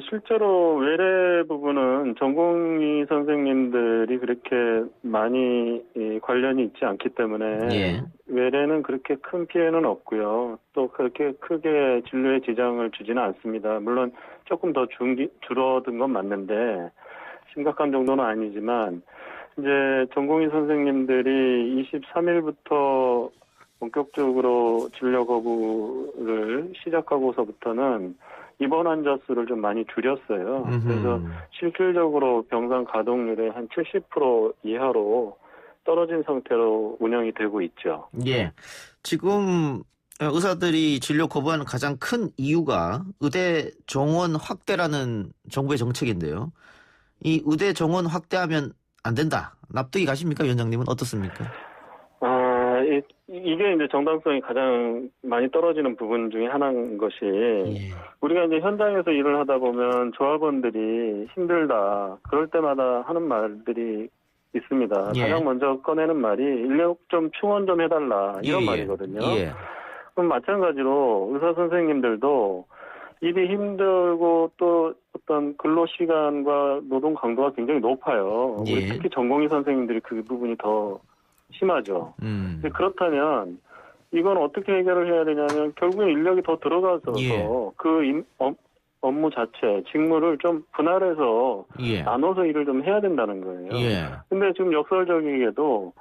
실제로 외래 부분은 전공의 선생님들이 그렇게 많이 관련이 있지 않기 때문에 외래는 그렇게 큰 피해는 없고요. 또 그렇게 크게 진료에 지장을 주지는 않습니다. 물론 조금 더 줄어든 건 맞는데 심각한 정도는 아니지만 이제 전공의 선생님들이 23일부터 본격적으로 진료 거부를 시작하고서부터는 입원 환자 수를 좀 많이 줄였어요. 그래서 실질적으로 병상 가동률의 한 70% 이하로 떨어진 상태로 운영이 되고 있죠. 예. 지금 의사들이 진료 거부하는 가장 큰 이유가 의대 정원 확대라는 정부의 정책인데요. 이 의대 정원 확대하면 안 된다. 납득이 가십니까? 위원장님은 어떻습니까? 이게 이제 정당성이 가장 많이 떨어지는 부분 중에 하나인 것이 우리가 이제 현장에서 일을 하다 보면 조합원들이 힘들다 그럴 때마다 하는 말들이 있습니다. 가장 먼저 꺼내는 말이 인력 좀 충원 좀 해달라 이런 말이거든요. 그럼 마찬가지로 의사 선생님들도 일이 힘들고 또 어떤 근로 시간과 노동 강도가 굉장히 높아요. 예. 우리 특히 전공의 선생님들이 그 부분이 더 심하죠. 근데 그렇다면 이건 어떻게 해결을 해야 되냐면 결국엔 인력이 더 들어가서 예. 업무 자체, 직무를 좀 분할해서 예. 나눠서 일을 좀 해야 된다는 거예요. 예. 근데 지금 역설적이게도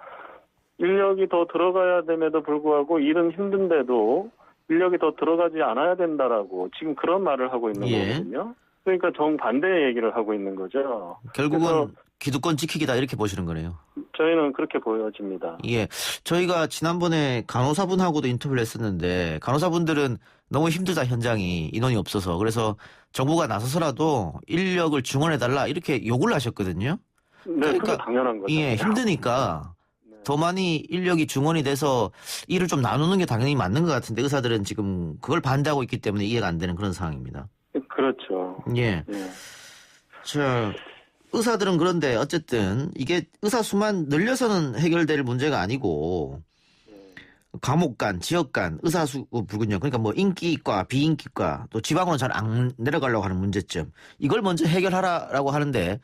인력이 더 들어가야 됨에도 불구하고 일은 힘든데도 인력이 더 들어가지 않아야 된다라고 지금 그런 말을 하고 있는 예. 거거든요. 그러니까 정반대의 얘기를 하고 있는 거죠. 결국은 기득권 지키기다 이렇게 보시는 거네요. 저희는 그렇게 보여집니다. 예. 저희가 지난번에 간호사분하고도 인터뷰를 했었는데 간호사분들은 너무 힘들다 현장이 인원이 없어서 그래서 정부가 나서서라도 인력을 증원해달라 이렇게 요구를 하셨거든요. 네, 그게 당연한 거죠. 예, 힘드니까 더 많이 인력이 증원이 돼서 일을 좀 나누는 게 당연히 맞는 것 같은데 의사들은 지금 그걸 반대하고 있기 때문에 이해가 안 되는 그런 상황입니다. 그렇죠. 예. 자, 의사들은 그런데 어쨌든 이게 의사 수만 늘려서는 해결될 문제가 아니고 과목 간, 지역 간, 의사수 불균형 그러니까 뭐 인기과, 비인기과 또 지방으로 잘 안 내려가려고 하는 문제점 이걸 먼저 해결하라라고 하는데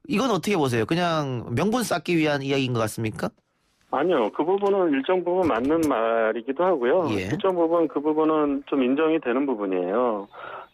이건 어떻게 보세요? 그냥 명분 쌓기 위한 이야기인 것 같습니까? 아니요. 그 부분은 일정 부분 맞는 말이기도 하고요. 예. 일정 부분 그 부분은 좀 인정이 되는 부분이에요.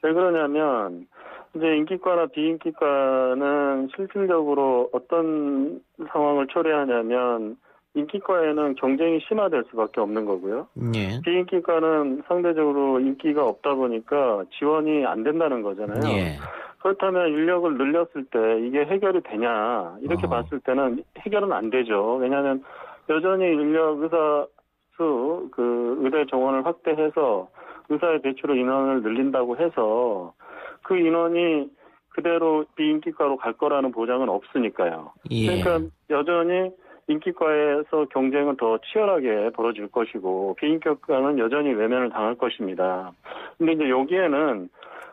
왜 그러냐면 이제 인기과나 비인기과는 실질적으로 어떤 상황을 초래하냐면 인기과에는 경쟁이 심화될 수밖에 없는 거고요. 예. 비인기과는 상대적으로 인기가 없다 보니까 지원이 안 된다는 거잖아요. 예. 그렇다면 인력을 늘렸을 때 이게 해결이 되냐 이렇게 봤을 때는 해결은 안 되죠. 왜냐하면 여전히 인력 의사 수 의대 정원을 확대해서 의사의 배출을 인원을 늘린다고 해서 그 인원이 그대로 비인기과로 갈 거라는 보장은 없으니까요. 예. 그러니까 여전히 인기과에서 경쟁은 더 치열하게 벌어질 것이고 비인기과는 여전히 외면을 당할 것입니다. 근데 이제 여기에는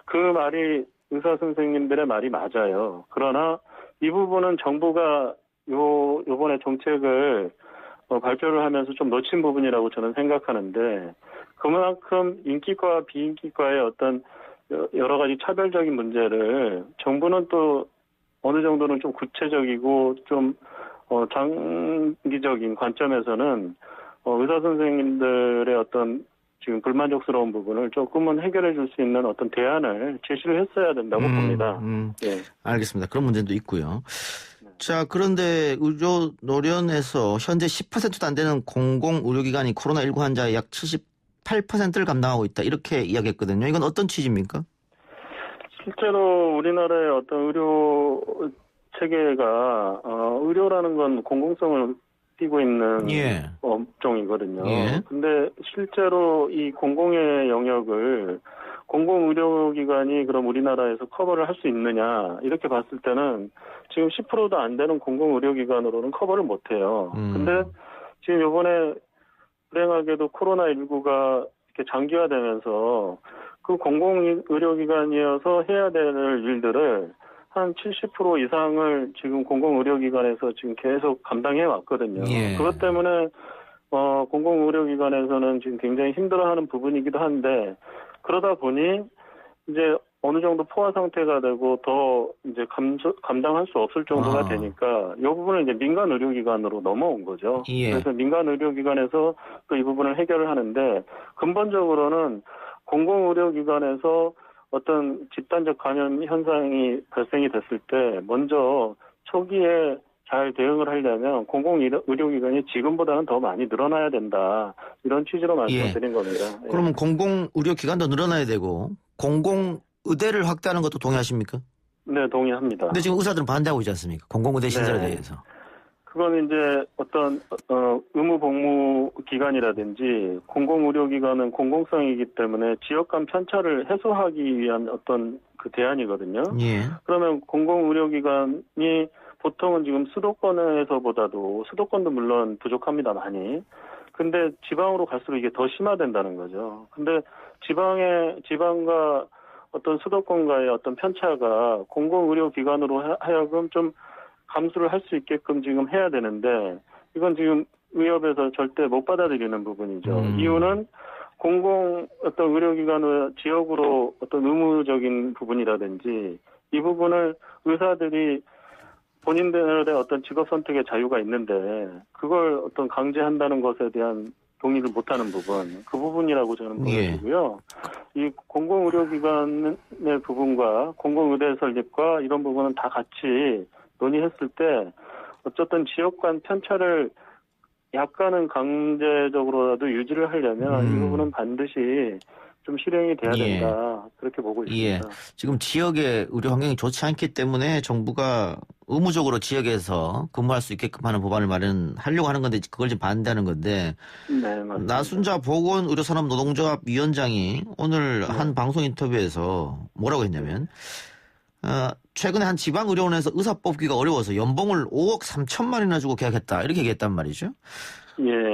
그 말이 의사 선생님들의 말이 맞아요. 그러나 이 부분은 정부가 요번에 정책을 발표를 하면서 좀 놓친 부분이라고 저는 생각하는데 그만큼 인기과와 비인기과의 어떤 여러 가지 차별적인 문제를 정부는 또 어느 정도는 좀 구체적이고 좀 장기적인 관점에서는 의사 선생님들의 어떤 지금 불만족스러운 부분을 조금은 해결해 줄 수 있는 어떤 대안을 제시를 했어야 된다고 봅니다. 예. 알겠습니다. 그런 문제도 있고요. 자, 그런데 의료 노련에서 현재 10%도 안 되는 공공의료기관이 코로나19 환자의 약 78%를 감당하고 있다. 이렇게 이야기했거든요. 이건 어떤 취지입니까? 실제로 우리나라의 어떤 의료 체계가 의료라는 건 공공성을 띠고 있는 예. 업종이거든요. 예. 근데 실제로 이 공공의 영역을 공공의료기관이 그럼 우리나라에서 커버를 할 수 있느냐 이렇게 봤을 때는 지금 10%도 안 되는 공공의료기관으로는 커버를 못해요. 근데 지금 이번에 불행하게도 코로나19가 이렇게 장기화되면서 그 공공의료기관이어서 해야 될 일들을 한 70% 이상을 지금 공공의료기관에서 지금 계속 감당해 왔거든요. 예. 그것 때문에 공공의료기관에서는 지금 굉장히 힘들어하는 부분이기도 한데 그러다 보니 이제 어느 정도 포화 상태가 되고 더 이제 감당할 수 없을 정도가 되니까 이 부분은 이제 민간 의료기관으로 넘어온 거죠. 예. 그래서 민간 의료기관에서 또 이 부분을 해결을 하는데 근본적으로는 공공의료기관에서 어떤 집단적 감염 현상이 발생이 됐을 때 먼저 초기에 잘 대응을 하려면 공공의료기관이 지금보다는 더 많이 늘어나야 된다. 이런 취지로 말씀을 드린 겁니다. 그러면 공공의료기관도 늘어나야 되고 공공의대를 확대하는 것도 동의하십니까? 네, 동의합니다. 근데 지금 의사들은 반대하고 있지 않습니까? 공공의대 신설에 대해서. 그건 이제 어떤 의무 복무 기관이라든지 공공의료기관은 공공성이기 때문에 지역 간 편차를 해소하기 위한 어떤 그 대안이거든요. 예. 그러면 공공의료기관이 보통은 지금 수도권에서보다도 수도권도 물론 부족합니다, 많이. 근데 지방으로 갈수록 이게 더 심화된다는 거죠. 근데 지방과 어떤 수도권과의 어떤 편차가 공공의료기관으로 하여금 좀 감수를 할 수 있게끔 지금 해야 되는데 이건 지금 의협에서 절대 못 받아들이는 부분이죠. 이유는 공공 어떤 의료기관의 지역으로 어떤 의무적인 부분이라든지 이 부분을 의사들이 본인들의 어떤 직업 선택의 자유가 있는데 그걸 어떤 강제한다는 것에 대한 동의를 못하는 부분, 그 부분이라고 저는 보여지고요. 이 공공의료기관의 부분과 공공의대 설립과 이런 부분은 다 같이 논의했을 때 어쨌든 지역 간 편차를 약간은 강제적으로라도 유지를 하려면 이 부분은 반드시 좀 실행이 돼야 된다. 그렇게 보고 있습니다. 지금 지역의 의료 환경이 좋지 않기 때문에 정부가 의무적으로 지역에서 근무할 수 있게끔 하는 법안을 마련하려고 하는 건데 그걸 지금 반대하는 건데 네, 맞습니다. 나순자 보건의료산업노동조합 위원장이 오늘 한 방송 인터뷰에서 뭐라고 했냐면 최근에 한 지방의료원에서 의사 뽑기가 어려워서 연봉을 5억 3천만 원이나 주고 계약했다. 이렇게 얘기했단 말이죠.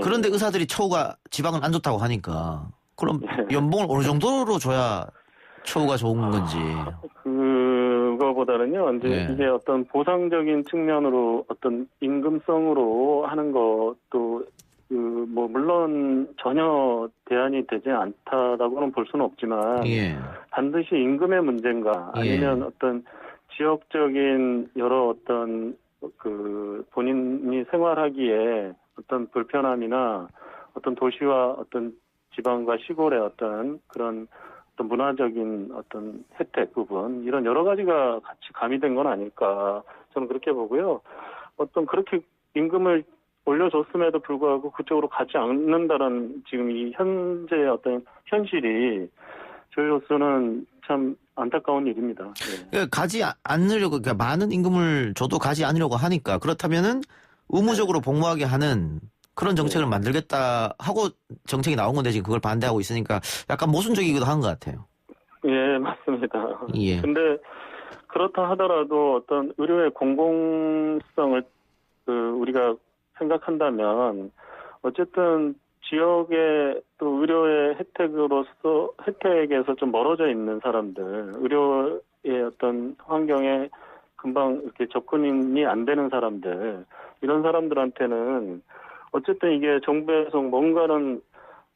그런데 의사들이 처우가 지방은 안 좋다고 하니까 그럼 연봉을 어느 정도로 줘야 처우가 좋은 건지. 그거보다는요, 이제 이게 어떤 보상적인 측면으로 어떤 임금성으로 하는 것도 뭐 물론 전혀 대안이 되지 않다라고는 볼 수는 없지만 반드시 임금의 문제인가 아니면 어떤 지역적인 여러 어떤 그 본인이 생활하기에 어떤 불편함이나 어떤 도시와 어떤 지방과 시골의 어떤 그런 어떤 문화적인 어떤 혜택 부분 이런 여러 가지가 같이 가미된 건 아닐까 저는 그렇게 보고요. 어떤 그렇게 임금을 올려줬음에도 불구하고 그쪽으로 가지 않는다는 지금 이 현재의 어떤 현실이 저희로서는 참 안타까운 일입니다. 그러니까 가지 않으려고 그러니까 많은 임금을 줘도 가지 않으려고 하니까 그렇다면은 의무적으로 복무하게 하는 그런 정책을 만들겠다 하고 정책이 나온 건데 지금 그걸 반대하고 있으니까 약간 모순적이기도 한 것 같아요. 예, 맞습니다. 근데 그렇다 하더라도 어떤 의료의 공공성을 우리가 생각한다면 어쨌든 지역의 또 의료의 혜택에서 좀 멀어져 있는 사람들, 의료의 어떤 환경에 금방 이렇게 접근이 안 되는 사람들, 이런 사람들한테는 어쨌든 이게 정부에서 뭔가는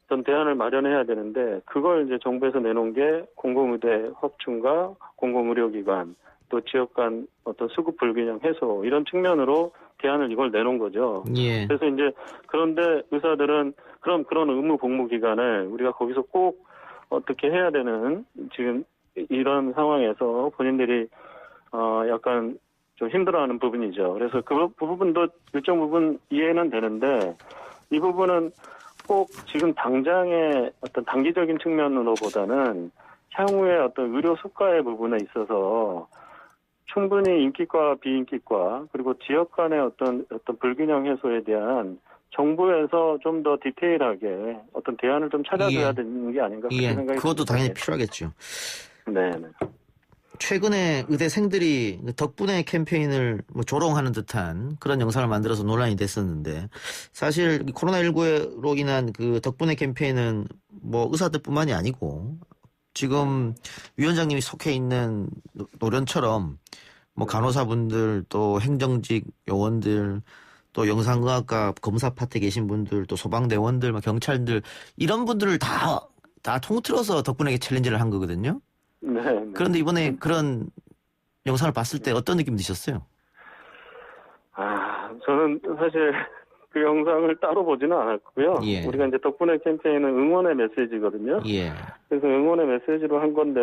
어떤 대안을 마련해야 되는데 그걸 이제 정부에서 내놓은 게 공공의대 확충과 공공의료기관 또 지역 간 어떤 수급 불균형 해소 이런 측면으로 대안을 이걸 내놓은 거죠. 그래서 이제 그런데 의사들은 그럼 그런 의무 복무 기간을 우리가 거기서 꼭 어떻게 해야 되는 지금 이런 상황에서 본인들이 약간 좀 힘들어하는 부분이죠. 그래서 그 부분도 일정 부분 이해는 되는데 이 부분은 꼭 지금 당장의 어떤 단기적인 측면으로보다는 향후에 어떤 의료 수가의 부분에 있어서 충분히 인기과 비인기과 그리고 지역 간의 어떤 불균형 해소에 대한 정부에서 좀 더 디테일하게 어떤 대안을 좀 찾아줘야 되는 게 아닌가 그렇게 생각이 그것도 듭니다. 당연히 필요하겠죠. 네. 최근에 의대생들이 덕분에 캠페인을 조롱하는 듯한 그런 영상을 만들어서 논란이 됐었는데 사실 코로나19로 인한 그 덕분에 캠페인은 뭐 의사들뿐만이 아니고 지금 위원장님이 속해 있는 노련처럼 뭐 간호사분들 또 행정직 요원들 또 영상의학과 검사 파트에 계신 분들 또 소방대원들 경찰들 이런 분들을 다 통틀어서 덕분에 챌린지를 한 거거든요. 그런데 이번에 그런 영상을 봤을 때 어떤 느낌 드셨어요? 저는 사실 그 영상을 따로 보지는 않았고요. 우리가 이제 덕분에 캠페인은 응원의 메시지거든요. 그래서 응원의 메시지로 한 건데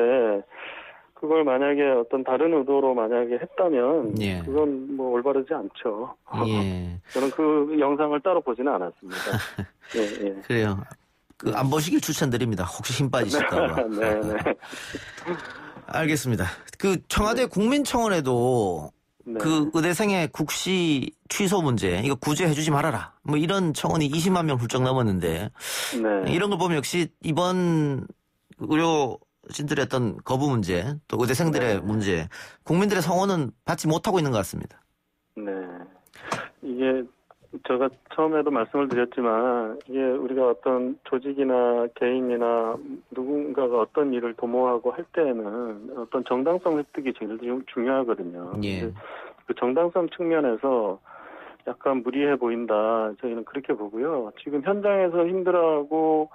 그걸 만약에 어떤 다른 의도로 만약에 했다면 그건 뭐 올바르지 않죠. 저는 그 영상을 따로 보지는 않았습니다. 그래요. 안 보시길 추천드립니다. 혹시 힘 빠지실까 봐. 알겠습니다. 그 청와대 국민청원에도 그 의대생의 국시 취소 문제, 이거 구제해주지 말아라. 뭐 이런 청원이 20만 명 훌쩍 넘었는데 이런 걸 보면 역시 이번 의료진들의 어떤 거부 문제, 또 의대생들의 문제, 국민들의 성원은 받지 못하고 있는 것 같습니다. 이게 제가 처음에도 말씀을 드렸지만 이게 우리가 어떤 조직이나 개인이나 누군가가 어떤 일을 도모하고 할 때에는 어떤 정당성 획득이 제일 중요하거든요. 그 정당성 측면에서 약간 무리해 보인다. 저희는 그렇게 보고요. 지금 현장에서 힘들어하고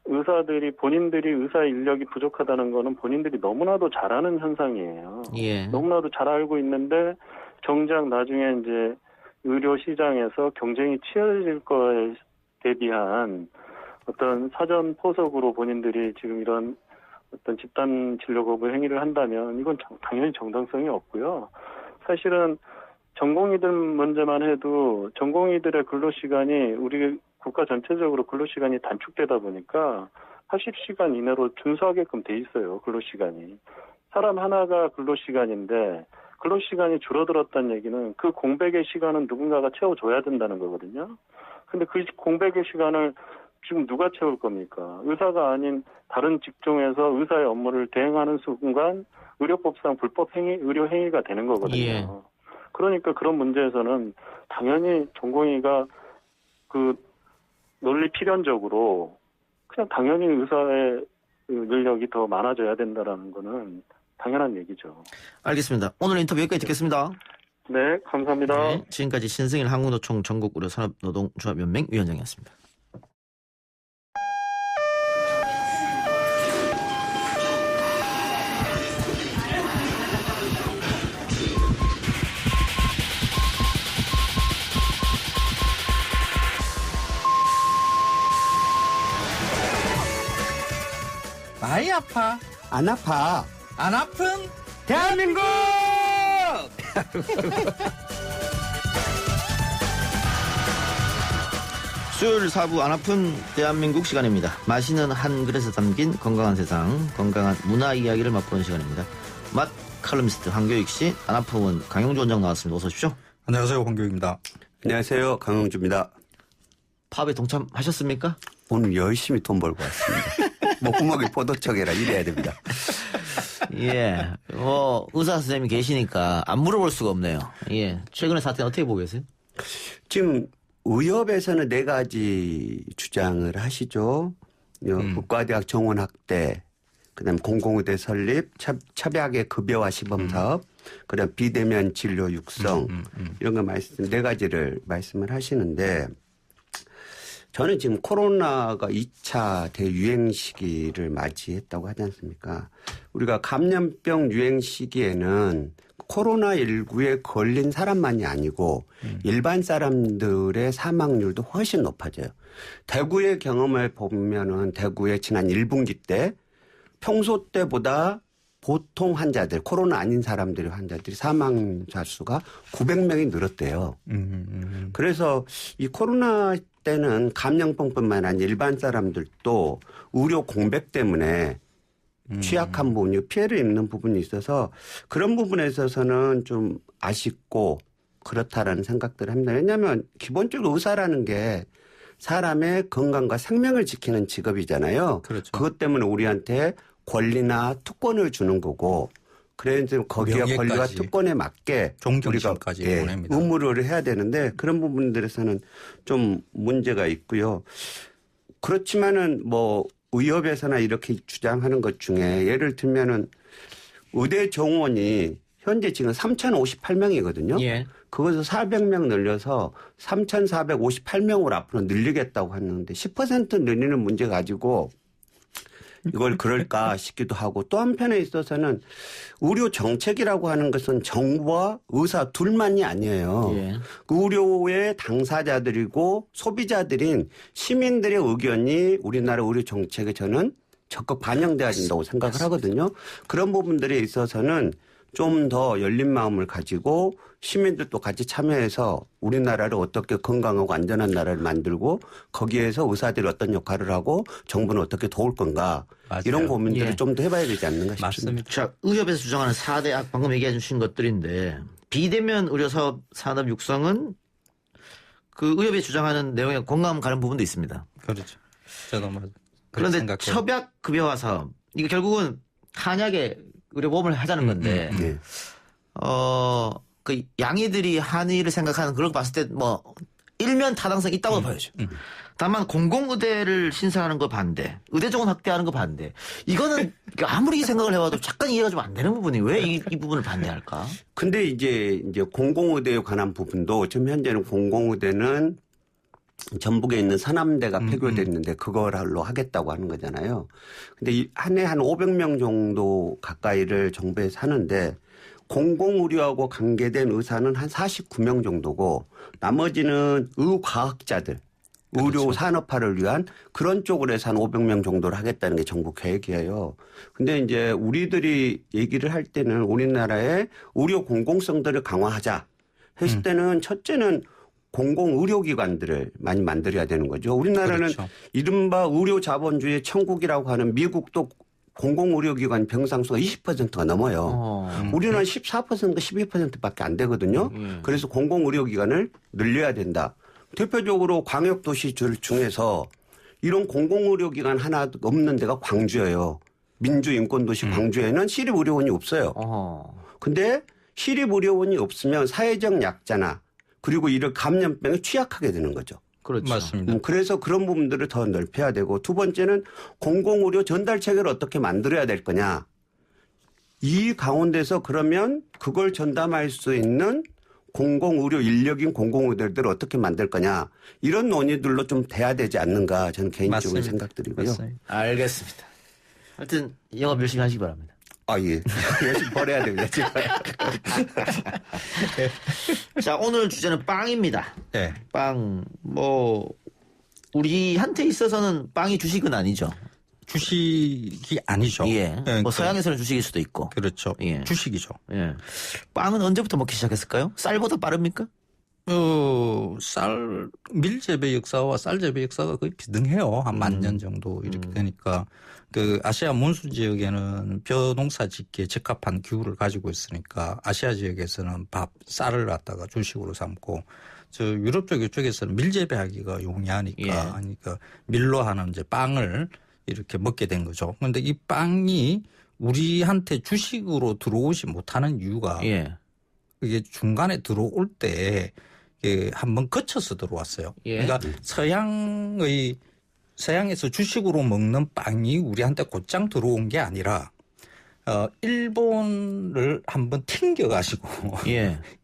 의사들이 본인들이 의사 인력이 부족하다는 거는 본인들이 너무나도 잘 아는 현상이에요. 예. 너무나도 잘 알고 있는데 정작 나중에 이제 의료 시장에서 경쟁이 치열해질 거에 대비한 어떤 사전 포석으로 본인들이 지금 이런 어떤 집단 진료 거부 행위를 한다면 이건 당연히 정당성이 없고요. 사실은 전공의들 문제만 해도 전공의들의 근로시간이 우리 국가 전체적으로 근로시간이 단축되다 보니까 80시간 이내로 준수하게끔 돼 있어요. 근로시간이. 사람 하나가 근로시간인데 근로시간이 줄어들었다는 얘기는 그 공백의 시간은 누군가가 채워줘야 된다는 거거든요. 근데 그 공백의 시간을 지금 누가 채울 겁니까? 의사가 아닌 다른 직종에서 의사의 업무를 대행하는 순간 의료법상 불법 행위, 의료 행위가 되는 거거든요. 예. 그러니까 그런 문제에서는 당연히 전공의가 그 논리 필연적으로 그냥 당연히 의사의 인력이 더 많아져야 된다라는 거는 당연한 얘기죠. 알겠습니다. 오늘 인터뷰 여기까지 듣겠습니다. 네, 감사합니다. 네, 지금까지 신승일 한국노총 전국의료산업노동조합연맹 위원장이었습니다. 많이 아파. 안 아파. 안 아픈 대한민국! 수요일 4부 안 아픈 대한민국 시간입니다. 맛있는 한 그릇에 담긴 건강한 세상, 건강한 문화 이야기를 맛보는 시간입니다. 맛 칼럼니스트 황교익 씨, 안 아픈 강용주 원장 나왔습니다. 어서 오십시오. 안녕하세요. 황교익입니다. 안녕하세요. 강용주입니다. 팝에 동참하셨습니까? 오늘 열심히 돈 벌고 왔습니다. 목구멍이 포도청이라 이래야 됩니다. 예. 의사 선생님이 계시니까 안 물어볼 수가 없네요. 예. 최근의 사태는 어떻게 보고 계세요? 지금 의협에서는 4가지 주장을 하시죠. 국가대학 정원 확대, 그다음 공공의대 설립, 협약의 급여화 시범 사업, 그다음 비대면 진료 육성 이런 거 4가지를 말씀을 하시는데 저는 지금 코로나가 2차 대유행 시기를 맞이했다고 하지 않습니까? 우리가 감염병 유행 시기에는 코로나19에 걸린 사람만이 아니고 일반 사람들의 사망률도 훨씬 높아져요. 대구의 경험을 보면은 대구의 지난 1분기 때 평소 때보다 보통 환자들, 코로나 아닌 사람들의 환자들이 사망자 수가 900명이 늘었대요. 그래서 이 코로나 때는 감염병뿐만 아니라 일반 사람들도 의료 공백 때문에 취약한 부분이 피해를 입는 부분이 있어서 그런 부분에 있어서는 좀 아쉽고 그렇다라는 생각들을 합니다. 왜냐하면 기본적으로 의사라는 게 사람의 건강과 생명을 지키는 직업이잖아요. 그렇죠. 그것 때문에 우리한테 권리나 특권을 주는 거고 그래서 거기에 명예까지, 권리와 특권에 맞게 우리가 의무를 해야 되는데 그런 부분들에서는 좀 문제가 있고요. 그렇지만은 뭐 의협에서나 이렇게 주장하는 것 중에 예를 들면은 의대 정원이 현재 지금 3,058명이거든요. 예. 그것을 400명 늘려서 3,458명으로 앞으로 늘리겠다고 하는데 10% 늘리는 문제 가지고 이걸 그럴까 싶기도 하고 또 한편에 있어서는 의료 정책이라고 하는 것은 정부와 의사 둘만이 아니에요. 예. 의료의 당사자들이고 소비자들인 시민들의 의견이 우리나라 의료 정책에 저는 적극 반영돼야 된다고 생각을 하거든요. 그런 부분들에 있어서는 좀 더 열린 마음을 가지고 시민들도 같이 참여해서 우리나라를 어떻게 건강하고 안전한 나라를 만들고 거기에서 의사들이 어떤 역할을 하고 정부는 어떻게 도울 건가. 맞아요. 이런 고민들을 예. 좀 더 해봐야 되지 않는가 싶습니다. 자, 의협에서 주장하는 4대악 방금 얘기해 주신 것들인데 비대면 의료사업 산업 육성은 그 의협이 주장하는 내용에 공감 가는 부분도 있습니다. 그렇죠. 저도 맞아요. 그런데 협약 급여화 사업 이게 결국은 한약의 의료보험을 하자는 건데 네. 그 양의들이 한의를 생각하는 그걸 봤을 때 뭐 일면 타당성이 있다고 봐야죠. 다만 공공의대를 신설하는 거 반대, 의대 정원 확대하는 거 반대. 이거는 아무리 생각을 해봐도 약간 이해가 좀 안 되는 부분이 왜 이 부분을 반대할까? 근데 이제 공공의대에 관한 부분도 지금 현재는 공공의대는 전북에 있는 서남대가 폐교됐는데 그걸로 하겠다고 하는 거잖아요. 근데 한 해 한 500명 정도 가까이를 정부에서 하는데 공공의료하고 관계된 의사는 한 49명 정도고 나머지는 의과학자들, 의료 산업화를 위한 그런 쪽으로 해서 한 500명 정도를 하겠다는 게 정부 계획이에요. 근데 이제 우리들이 얘기를 할 때는 우리나라의 의료 공공성들을 강화하자 했을 때는 첫째는 공공의료기관들을 많이 만들어야 되는 거죠. 우리나라는 그렇죠. 이른바 의료자본주의 천국이라고 하는 미국도 공공의료기관 병상수가 20%가 넘어요. 우리는 14%, 12%밖에 안 되거든요. 그래서 공공의료기관을 늘려야 된다. 대표적으로 광역도시들 중에서 이런 공공의료기관 하나 없는 데가 광주예요. 민주인권도시 광주에는 시립의료원이 없어요. 근데 시립의료원이 없으면 사회적 약자나 그리고 이런 감염병에 취약하게 되는 거죠. 그렇죠. 맞습니다. 그래서 그런 부분들을 더 넓혀야 되고 두 번째는 공공의료 전달 체계를 어떻게 만들어야 될 거냐. 이 가운데서 그러면 그걸 전담할 수 있는 공공의료 인력인 공공의료들을 어떻게 만들 거냐. 이런 논의들로 좀 돼야 되지 않는가 저는 개인적으로 맞습니다. 생각드리고요. 맞습니다. 알겠습니다. 하여튼 영업 열심히 하시기 바랍니다. 아, 예. 열심히 벌어야 됩니다. 자, 오늘 주제는 빵입니다. 네. 빵, 우리한테 있어서는 빵이 주식은 아니죠. 주식이 아니죠. 예. 네, 서양에서는 주식일 수도 있고. 그렇죠. 예. 주식이죠. 예. 빵은 언제부터 먹기 시작했을까요? 쌀보다 빠릅니까? 밀재배 역사와 쌀재배 역사가 거의 비등해요. 한 1000년 정도 이렇게 되니까. 그 아시아 몬수 지역에는 벼농사 짓기에 적합한 기후를 가지고 있으니까 아시아 지역에서는 쌀을 갖다가 주식으로 삼고 저 유럽 쪽 이쪽에서는 밀재배하기가 용이하니까 그러니까 밀로 하는 이제 빵을 이렇게 먹게 된 거죠. 그런데 이 빵이 우리한테 주식으로 들어오지 못하는 이유가 이게 중간에 들어올 때 한번 거쳐서 들어왔어요. 그러니까 서양에서 주식으로 먹는 빵이 우리한테 곧장 들어온 게 아니라 일본을 한번 튕겨가지고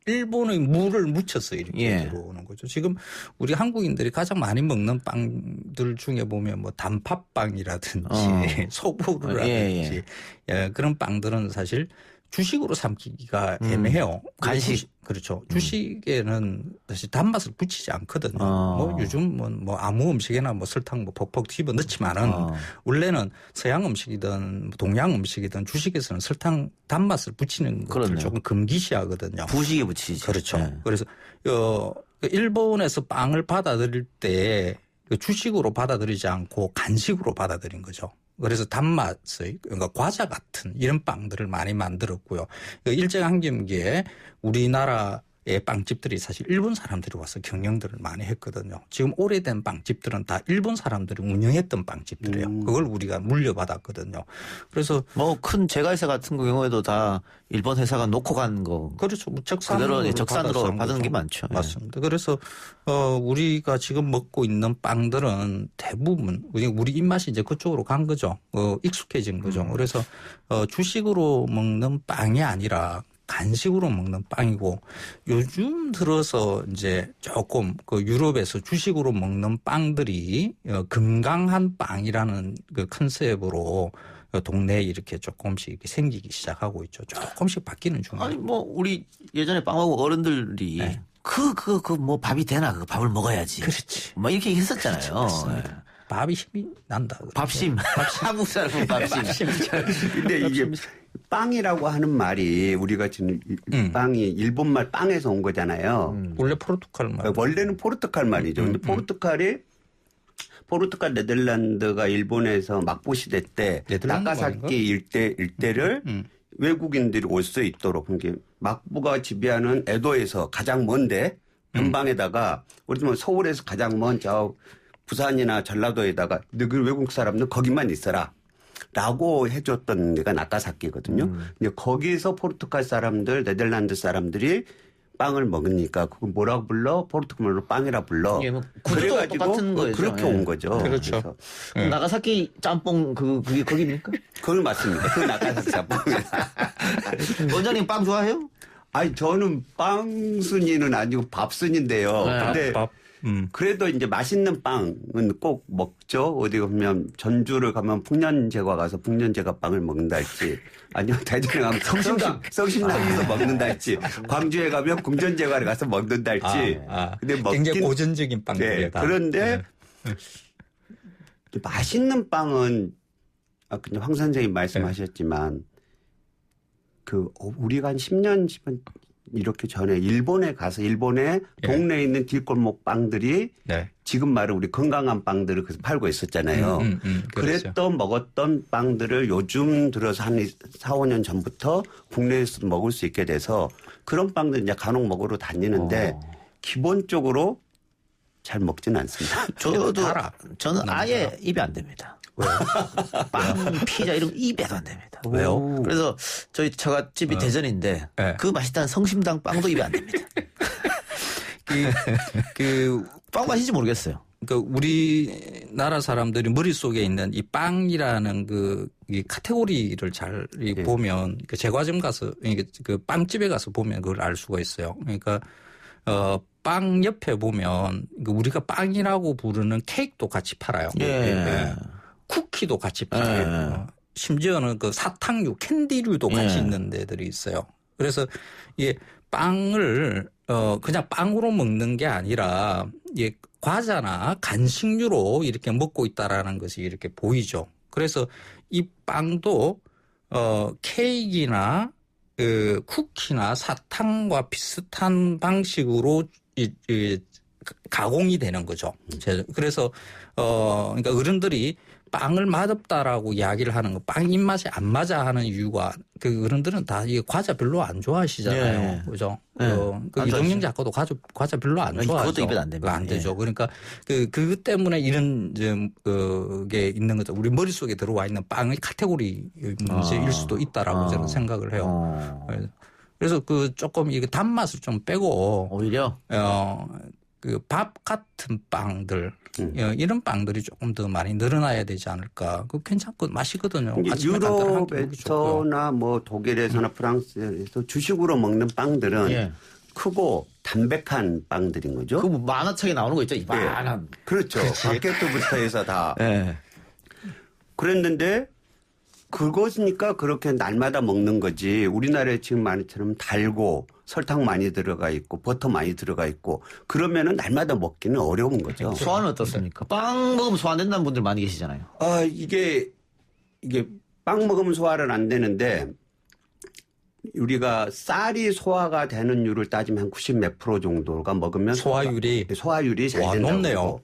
일본의 물을 묻혀서 이렇게 들어오는 거죠. 지금 우리 한국인들이 가장 많이 먹는 빵들 중에 보면 뭐 단팥빵이라든지 소보루라든지 그런 빵들은 사실 주식으로 삼기가 애매해요. 간식. 그렇죠. 주식에는 사실 단맛을 붙이지 않거든요. 뭐 요즘 뭐 아무 음식에나 뭐 설탕 뭐 퍽퍽 집어 넣지만은 원래는 서양 음식이든 동양 음식이든 주식에서는 설탕 단맛을 붙이는 것을 조금 금기시하거든요. 부식에 붙이지. 그렇죠. 그래서 일본에서 빵을 받아들일 때 주식으로 받아들이지 않고 간식으로 받아들인 거죠. 그래서 단맛의 그러니까 과자 같은 이런 빵들을 많이 만들었고요. 일제강점기에 우리나라의 빵집들이 사실 일본 사람들이 와서 경영들을 많이 했거든요. 지금 오래된 빵집들은 다 일본 사람들이 운영했던 빵집들이에요. 그걸 우리가 물려받았거든요. 그래서 큰 제과회사 같은 경우에도 다 일본 회사가 놓고 간 거. 그렇죠. 그대로 적산으로 받은 게 많죠. 맞습니다. 그래서 우리가 지금 먹고 있는 빵들은 대부분 우리 입맛이 이제 그쪽으로 간 거죠. 익숙해진 거죠. 그래서 주식으로 먹는 빵이 아니라 간식으로 먹는 빵이고 요즘 들어서 이제 조금 유럽에서 주식으로 먹는 빵들이 건강한 빵이라는 그 컨셉으로 동네에 이렇게 조금씩 이렇게 생기기 시작하고 있죠. 조금씩 바뀌는 중이에요. 아니 우리 예전에 빵하고 어른들이 뭐 밥이 되나 그 밥을 먹어야지. 그렇지. 뭐 이렇게 했었잖아요. 밥이 힘이 난다. 밥심. 한국 사람은 밥심. 근데 이게 빵이라고 하는 말이 우리가 지금 빵이 일본말 빵에서 온 거잖아요. 원래 포르투갈 말. 원래는 포르투갈 말이죠. 근데 포르투갈 네덜란드가 일본에서 막부 시대 때 나가사키 일대를 외국인들이 올 수 있도록 그러니까 막부가 지배하는 에도에서 가장 먼데 변방에다가 우리 뭐 서울에서 가장 먼 저 부산이나 전라도에다가 너희 외국 사람들 거기만 있어라. 라고 해줬던 데가 나가사키거든요. 근데 거기서 포르투갈 사람들, 네덜란드 사람들이 빵을 먹으니까 그거 뭐라고 불러? 포르투갈말로 빵이라 불러. 구조도 똑같은 거죠. 그렇게 온 거죠. 그렇죠. 나가사키 짬뽕 그게 거기입니까? 그건 맞습니다. 그 나가사키 짬뽕. 원장님 빵 좋아해요? 아니 저는 빵순이는 아니고 밥순인데요. 근데 그래도 이제 맛있는 빵은 꼭 먹죠. 어디 가면 전주를 가면 풍년제과 가서 풍년제과 빵을 먹는다 할지 아니면 대전에 가면 성심당에서 먹는다 할지 광주에 가면 궁전제과를 가서 먹는다 할지. 근데 굉장히 고전적인 빵들이다. 네, 그런데 맛있는 빵은 아까 황 선생님 말씀하셨지만 우리가 한 10년 이렇게 전에 일본에 가서 일본의 동네에 있는 뒷골목 빵들이 지금 말은 우리 건강한 빵들을 그래서 팔고 있었잖아요. 그랬던 먹었던 빵들을 요즘 들어서 한 4, 5년 전부터 국내에서 먹을 수 있게 돼서 그런 빵들 이제 간혹 먹으러 다니는데 기본적으로 잘 먹지는 않습니다. 저는 아예 입에 안 됩니다. 왜요? 빵, 피자 이런 거 입에도 안 됩니다. 왜요? 그래서 저희 처갓집이 대전인데 그 맛있다는 성심당 빵도 입에 안 됩니다. 빵 맛인지 모르겠어요. 그러니까 우리나라 사람들이 머릿속에 있는 이 빵이라는 이 카테고리를 잘 보면 제과점 가서 그 빵집에 가서 보면 그걸 알 수가 있어요. 그러니까 빵 옆에 보면 우리가 빵이라고 부르는 케이크도 같이 팔아요. 쿠키도 같이 팔아요. 심지어는 그 사탕류, 캔디류도 같이 있는 데들이 있어요. 그래서 이게 빵을 그냥 빵으로 먹는 게 아니라 이게 과자나 간식류로 이렇게 먹고 있다라는 것이 이렇게 보이죠. 그래서 이 빵도 케이크나 쿠키나 사탕과 비슷한 방식으로 가공이 되는 거죠. 그래서 그러니까 어른들이 빵을 맛없다라고 이야기를 하는 거, 빵 입맛이 안 맞아 하는 이유가 어른들은 다 이게 과자 별로 안 좋아하시잖아요. 그죠? 이동영 작가도 과자 별로 안 좋아하죠. 그것도 입에 안 됩니다. 안 되죠. 그러니까 그것 때문에 이런 게 있는 거죠. 우리 머릿속에 들어와 있는 빵의 카테고리 문제일 수도 있다라고 저는 생각을 해요. 그래서 조금 이게 단맛을 좀 빼고 오히려 밥 같은 빵들 이런 빵들이 조금 더 많이 늘어나야 되지 않을까. 괜찮고 맛이거든요. 유럽에서나 뭐 독일에서나 프랑스에서 주식으로 먹는 빵들은 크고 담백한 빵들인 거죠. 그 만화책에 나오는 거 있죠. 이만한. 그렇죠. 바게트부터 해서 다. 그랬는데 그것이니까 그렇게 날마다 먹는 거지. 우리나라에 지금 말처럼 달고 설탕 많이 들어가 있고 버터 많이 들어가 있고 그러면은 날마다 먹기는 어려운 거죠. 소화는 어떻습니까? 빵 먹으면 소화 안 된다는 분들 많이 계시잖아요. 이게 빵 먹으면 소화는 안 되는데 우리가 쌀이 소화가 되는 율을 따지면 한 90 몇 프로 정도가 먹으면 소화율이 잘 된다고. 높네요.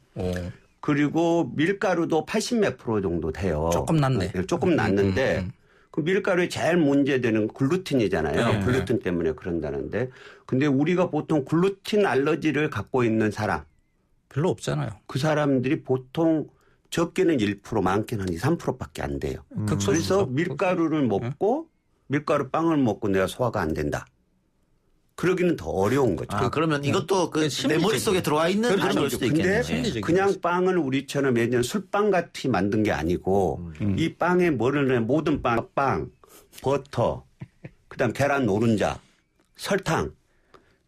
그리고 밀가루도 80 몇 프로 정도 돼요. 조금 낮네. 조금 낮는데 그 밀가루에 제일 문제되는 글루틴이잖아요. 글루틴 때문에 그런다는데. 근데 우리가 보통 글루틴 알러지를 갖고 있는 사람. 별로 없잖아요. 그 사람들이 보통 적게는 1% 많게는 한 2, 3%밖에 안 돼요. 그래서 밀가루를 먹고 밀가루 빵을 먹고 내가 소화가 안 된다. 그러기는 더 어려운 거죠. 그러면 이것도 내 머릿속에 들어와 있는 그런 걸 수도 있겠네요. 근데 그냥 빵을 우리처럼 예전 술빵 같이 만든 게 아니고 이 빵에 뭐를 모든 빵, 버터, 그다음 계란 노른자, 설탕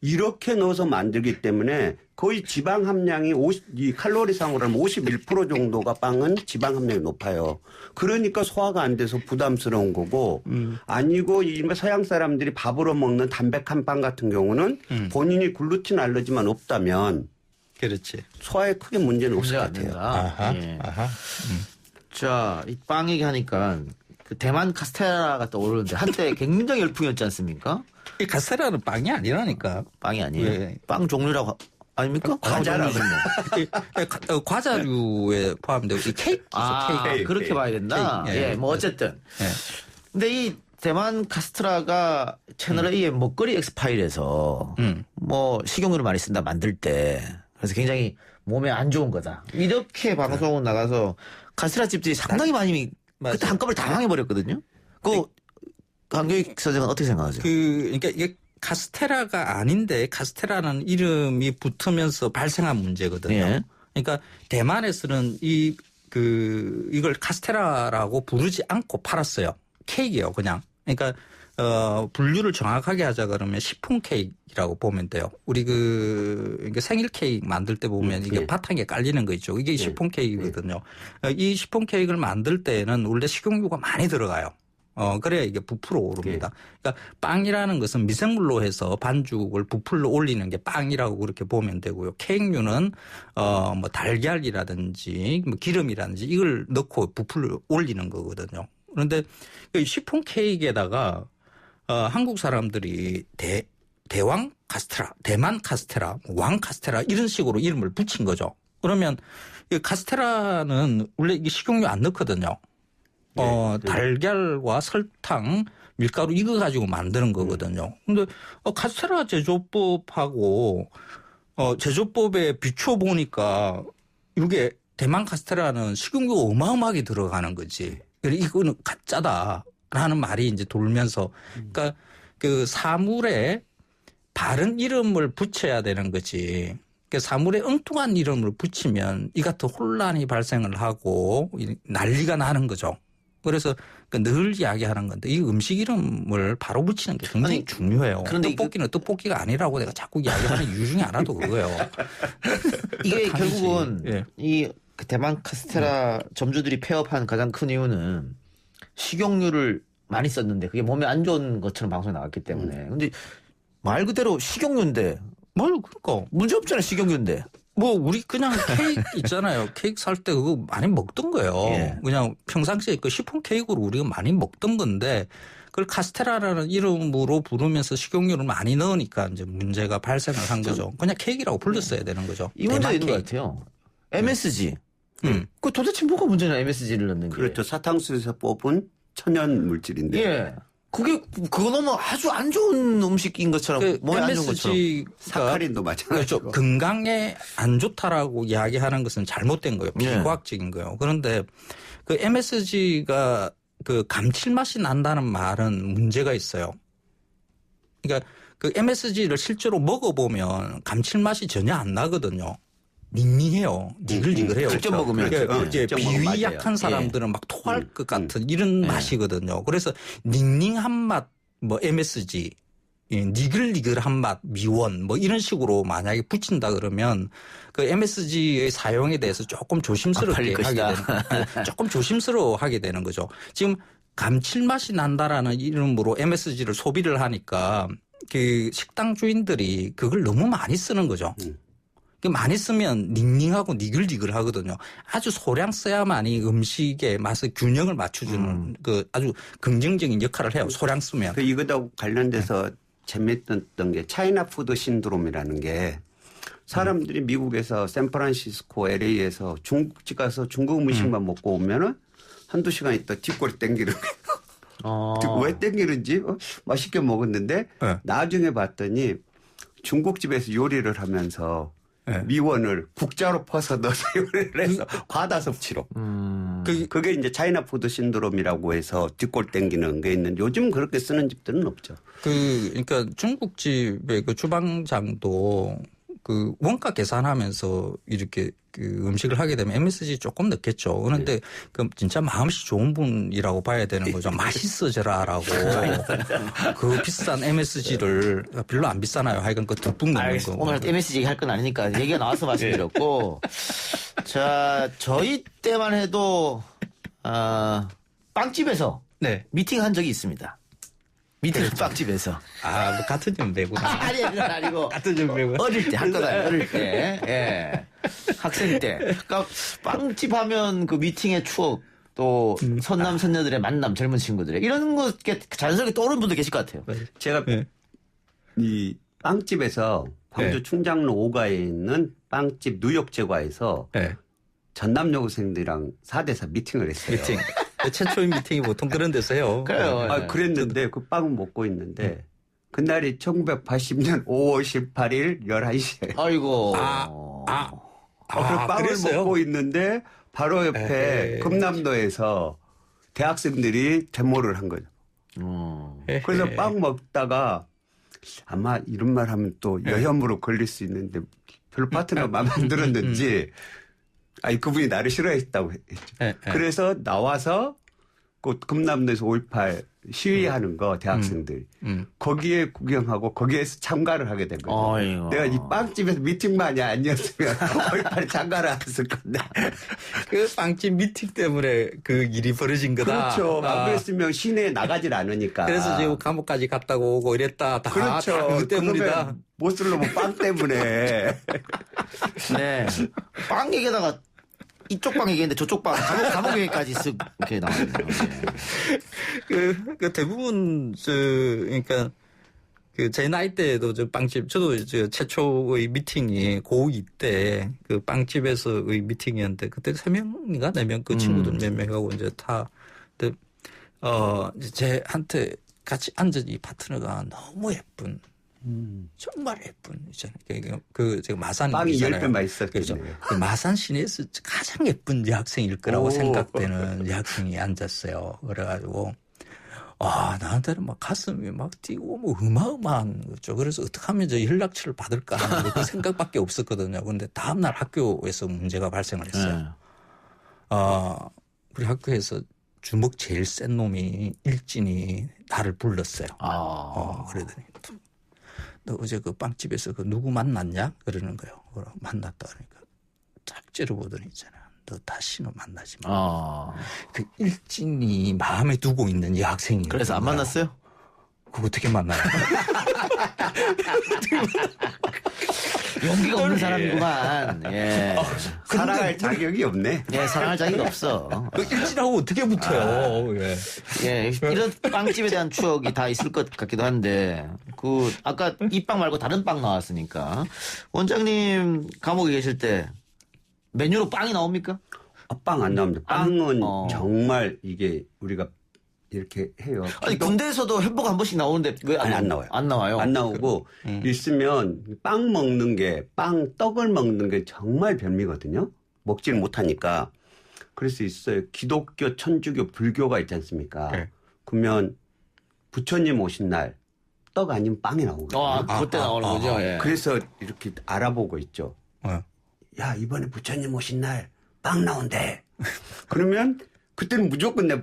이렇게 넣어서 만들기 때문에 거의 지방 함량이 이 칼로리상으로 하면 51% 정도가 빵은 지방 함량이 높아요. 그러니까 소화가 안 돼서 부담스러운 거고 아니고 서양 사람들이 밥으로 먹는 담백한 빵 같은 경우는 본인이 글루틴 알러지만 없다면 그렇지. 소화에 크게 문제는 없을 것 같아요. 자, 이 빵 얘기하니까 대만 카스테라가 떠오르는데 한때 굉장히 열풍이었지 않습니까? 이 카스테라는 빵이 아니라니까. 빵이 아니에요. 빵 종류라고 아닙니까? 과자라고. 과자류에 포함되고 케이크. 케이크. 그렇게 봐야 된다. 뭐 어쨌든. 근데 이 대만 카스테라가 채널 A의 먹거리 엑스파일에서 뭐 식용유를 많이 쓴다 만들 때 그래서 굉장히 몸에 안 좋은 거다. 이렇게 방송 나가서 카스테라 집들이 상당히 많이 그때 한꺼번에 다 망해버렸거든요. 강교익 선생은 어떻게 생각하세요? 그러니까 이게 카스테라가 아닌데 카스테라는 이름이 붙으면서 발생한 문제거든요. 그러니까 대만에서는 이걸 카스테라라고 부르지 않고 팔았어요. 케이크예요, 그냥. 그러니까 분류를 정확하게 하자 그러면 시폰 케이크라고 보면 돼요. 우리 이게 생일 케이크 만들 때 보면 이게 예. 바탕에 깔리는 거 있죠. 이게 시폰 케이크거든요. 이 시폰 케이크를 만들 때는 원래 식용유가 많이 들어가요. 그래야 이게 부풀어 오릅니다. 그러니까 빵이라는 것은 미생물로 해서 반죽을 부풀러 올리는 게 빵이라고 그렇게 보면 되고요. 케이크류는 뭐 달걀이라든지 뭐 기름이라든지 이걸 넣고 부풀러 올리는 거거든요. 그런데 이 시폰 케이크에다가 한국 사람들이 대왕 카스테라, 대만 카스테라, 왕 카스테라 이런 식으로 이름을 붙인 거죠. 그러면 이 카스테라는 원래 이게 식용유 안 넣거든요. 달걀과 설탕, 밀가루 이거 가지고 만드는 거거든요. 근데 카스테라 제조법하고 제조법에 비춰보니까 이게 대만 카스테라는 식용유가 어마어마하게 들어가는 거지. 그래서 이거는 가짜다라는 말이 이제 돌면서 그러니까 그 사물에 바른 이름을 붙여야 되는 거지. 그러니까 사물에 엉뚱한 이름을 붙이면 이 같은 혼란이 발생을 하고 난리가 나는 거죠. 그래서 늘 이야기하는 건데 이 음식 이름을 바로 붙이는 게 굉장히 중요해요. 그런데 떡볶이는 떡볶이가 아니라고 내가 자꾸 이야기하는 이유 중에 하나도 그거예요. 이게 결국은 이 대만 카스테라 점주들이 폐업한 가장 큰 이유는 식용유를 많이 썼는데 그게 몸에 안 좋은 것처럼 방송에 나왔기 때문에. 근데 말 그대로 식용유인데 그러니까 문제 없잖아요. 식용유인데. 뭐 우리 그냥 케이크 있잖아요. 케이크 살 때 그거 많이 먹던 거예요. 그냥 평상시에 그 시폰 케이크로 우리가 많이 먹던 건데 그걸 카스테라라는 이름으로 부르면서 식용유를 많이 넣으니까 이제 문제가 발생을 한 거죠. 그냥 케이크라고 불렀어야 되는 거죠. 이 문제가 있는 것 같아요. MSG. 그 도대체 뭐가 문제냐 MSG를 넣는 게. 그렇죠. 사탕수수에서 뽑은 천연 물질인데. 예. 그거 너무 아주 안 좋은 음식인 것처럼 몸에 안 좋은 것처럼. 사카린도 마찬가지고. 그렇죠. 건강에 안 좋다라고 이야기하는 것은 잘못된 거예요. 비과학적인 거예요. 그런데 그 MSG가 그 감칠맛이 난다는 말은 문제가 있어요. 그러니까 그 MSG를 실제로 먹어보면 감칠맛이 전혀 안 나거든요. 닝닝해요. 니글니글해요. 직접 먹으면. 이제 비위 약한 사람들은 막 토할 것 같은 이런 맛이거든요. 그래서 닝닝한 맛, 뭐 MSG, 니글니글한 맛, 미원, 뭐 이런 식으로 만약에 붙인다 그러면 그 MSG의 사용에 대해서 조금 조심스럽게 조금 조심스러워하게 되는 거죠. 지금 감칠맛이 난다라는 이름으로 MSG를 소비를 하니까 그 식당 주인들이 그걸 너무 많이 쓰는 거죠. 많이 쓰면 닝닝하고 니글니글 하거든요. 아주 소량 써야만이 음식의 맛의 균형을 맞춰주는 그 아주 긍정적인 역할을 해요. 소량 쓰면. 그 이거하고 관련돼서 재밌었던 게 차이나 푸드 신드롬이라는 게 사람들이 미국에서 샌프란시스코, LA에서 중국집 가서 중국 음식만 먹고 오면은 한두 시간 있다 뒷골이 땡기는 거예요. 왜 땡기는지 맛있게 먹었는데 나중에 봤더니 중국집에서 요리를 하면서 미원을 국자로 퍼서 넣어서 요리를 해서 과다 섭취로. 그게 이제 차이나 푸드 신드롬이라고 해서 뒷골 땡기는 게 있는데 요즘 그렇게 쓰는 집들은 없죠. 그러니까 중국집의 그 주방장도 그 원가 계산하면서 이렇게 그 음식을 하게 되면 MSG 조금 넣겠죠. 그런데 그 진짜 마음씨 좋은 분이라고 봐야 되는 거죠. 맛있어져라라고 그 비싼 MSG를 별로 안 비싸나요? 하여간 그 듬뿍 넣는 거. 오늘 MSG 얘기할 건 아니니까 얘기가 나와서 말씀드렸고 자 저희 때만 해도 빵집에서 미팅한 적이 있습니다. 밑에 빵집에서. 뭐 같은 점 배구나. 아니, 그건 아니고. 같은 점 배구. 어릴 때 학교다요, 어릴 때. 예. 학생 때. 그러니까 빵집 하면 그 미팅의 추억, 또 선남, 선녀들의 만남, 젊은 친구들의 이런 거 자연스럽게 떠오르는 분도 계실 것 같아요. 제가 이 빵집에서 광주 충장로 5가에 있는 빵집 뉴욕 제과에서 전남여고생들이랑 4대4 미팅을 했어요. 최초의 미팅이 보통 그런 데서 해요. 그래요. 그랬는데 그 빵을 먹고 있는데 그날이 1980년 5월 18일 11시에. 아이고. 그 빵을 그랬어요? 먹고 있는데 바로 옆에 금남로에서 대학생들이 데모를 한 거죠. 그래서 빵 먹다가 아마 이런 말 하면 또 여혐으로 걸릴 수 있는데 별로 파트너가 마음에 안 들었는지 그분이 나를 싫어했다고 했죠. 그래서 나와서 그 금남로에서 5.18 시위하는 거 대학생들 거기에 구경하고 거기에서 참가를 하게 된 거죠. 어이구. 내가 이 빵집에서 미팅만이 아니었으면 5.18 참가를 안 했을 건데. 그 빵집 미팅 때문에 그 일이 벌어진 거다. 그렇죠. 안 그랬으면 시내에 나가질 않으니까. 그래서 지금 감옥까지 갔다가 오고 이랬다. 다 그렇죠. 그 때문이다. 못 쓰려면 빵 때문에. 네. 빵 얘기하다가 이쪽 방 얘기했는데 저쪽 방 감옥 얘기까지 쓱 이렇게 나왔네요. 그 대부분 그러니까 그 제 나이 때도 저 빵집 저도 최초의 미팅이 고2 때 그 빵집에서의 미팅이었는데 그때 3명인가 4명 그 친구들 몇 명하고 이제 다 제한테 같이 앉은 이 파트너가 너무 예쁜. 정말 예쁜 있잖아요. 그 제가 마산 빵이 10배 맛있었겠네요. 그렇죠. 그 마산 시내에서 가장 예쁜 여학생일 거라고 생각되는 여학생이 앉았어요. 그래가지고 나한테는 막 가슴이 막 뛰고 뭐 어마어마한 거죠. 그래서 어떻게 하면 저 연락처를 받을까 하는 그 생각밖에 없었거든요. 그런데 다음날 학교에서 문제가 발생을 했어요. 우리 학교에서 주먹 제일 센 놈이 일진이 나를 불렀어요. 그러더니 너 어제 그 빵집에서 그 누구 만났냐? 그러는 거예요. 만났다 그러니까 딱 째려보더니 있잖아. 너 다시는 만나지 마. 그 일진이 마음에 두고 있는 여학생이. 그래서 안 만났어요? 그거 어떻게 만나요? 용기가 없는 사람이구만. 예. 사랑할 자격이 없네. 예, 사랑할 자격이 없어. 일진하고 어떻게 붙어요? 예, 이런 빵집에 대한 추억이 다 있을 것 같기도 한데, 아까 이 빵 말고 다른 빵 나왔으니까. 원장님 감옥에 계실 때 메뉴로 빵이 나옵니까? 빵 안 나옵니다. 빵은 정말 이게 우리가 이렇게 해요. 아니, 군대에서도 햄버거 한 번씩 나오는데 왜 안 나와요? 안 나와요? 안 나오고 있으면 빵 먹는 게 떡을 먹는 게 정말 별미거든요. 먹지는 못하니까. 그럴 수 있어요. 기독교, 천주교, 불교가 있지 않습니까? 네. 그러면 부처님 오신 날 떡 아니면 빵이 나오거든요. 그때 나오는 거죠. 예. 그래서 이렇게 알아보고 있죠. 야, 이번에 부처님 오신 날 빵 나온대. 그러면 그때는 무조건 내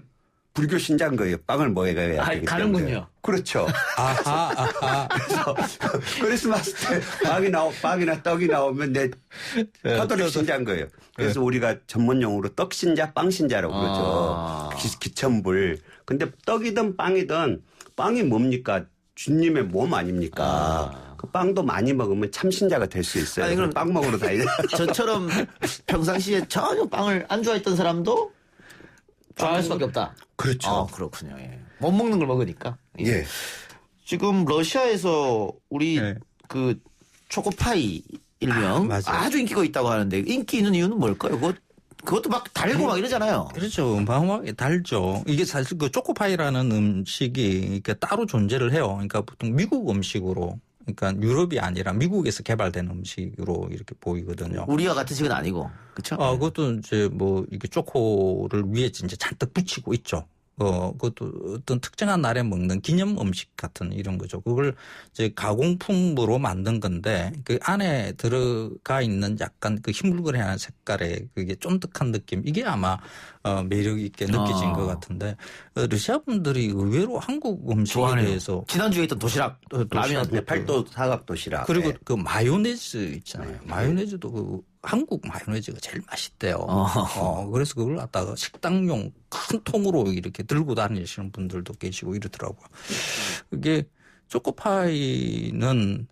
불교 신자인 거예요. 빵을 먹어야 되기 가는군요. 때문에. 그렇죠. 그래서 크리스마스 때 빵이나 떡이 나오면 내 카톨릭 신자인 거예요. 그래서 우리가 전문용어로 떡 신자, 빵 신자라고 그러죠. 기천불. 근데 떡이든 빵이든 빵이 뭡니까? 주님의 몸 아닙니까? 그 빵도 많이 먹으면 참 신자가 될 수 있어요. 아니, 그럼 빵 먹으러 다니는. 저처럼 평상시에 전혀 빵을 안 좋아했던 사람도 좋아할 수밖에 없다. 그렇죠. 그렇군요. 예. 못 먹는 걸 먹으니까. 예. 지금 러시아에서 우리 그 초코파이 일명 아주 인기가 있다고 하는데 인기 있는 이유는 뭘까요? 그것도 막 달고 막 이러잖아요. 그렇죠. 어마어마하게 달죠. 이게 사실 그 초코파이라는 음식이 따로 존재를 해요. 그러니까 보통 미국 음식으로, 그러니까 유럽이 아니라 미국에서 개발된 음식으로 이렇게 보이거든요. 우리와 같은 식은 아니고, 그렇죠? 그것도 이제 뭐 이게 초코를 위에 이제 잔뜩 붙이고 있죠. 그것도 어떤 특정한 날에 먹는 기념 음식 같은 이런 거죠. 그걸 이제 가공품으로 만든 건데 그 안에 들어가 있는 약간 그 흰물거리는 색깔의 그게 쫀득한 느낌, 이게 아마 매력 있게 느껴진 것 같은데 러시아 분들이 의외로 한국 음식에 좋아하네요. 대해서 지난주에 있던 도시락, 라면, 팔도 사각 도시락. 그리고 그 마요네즈 있잖아요. 마요네즈도 그 한국 마요네즈가 제일 맛있대요. 그래서 그걸 갖다가 식당용 큰 통으로 이렇게 들고 다니시는 분들도 계시고 이러더라고요. 그게 초코파이는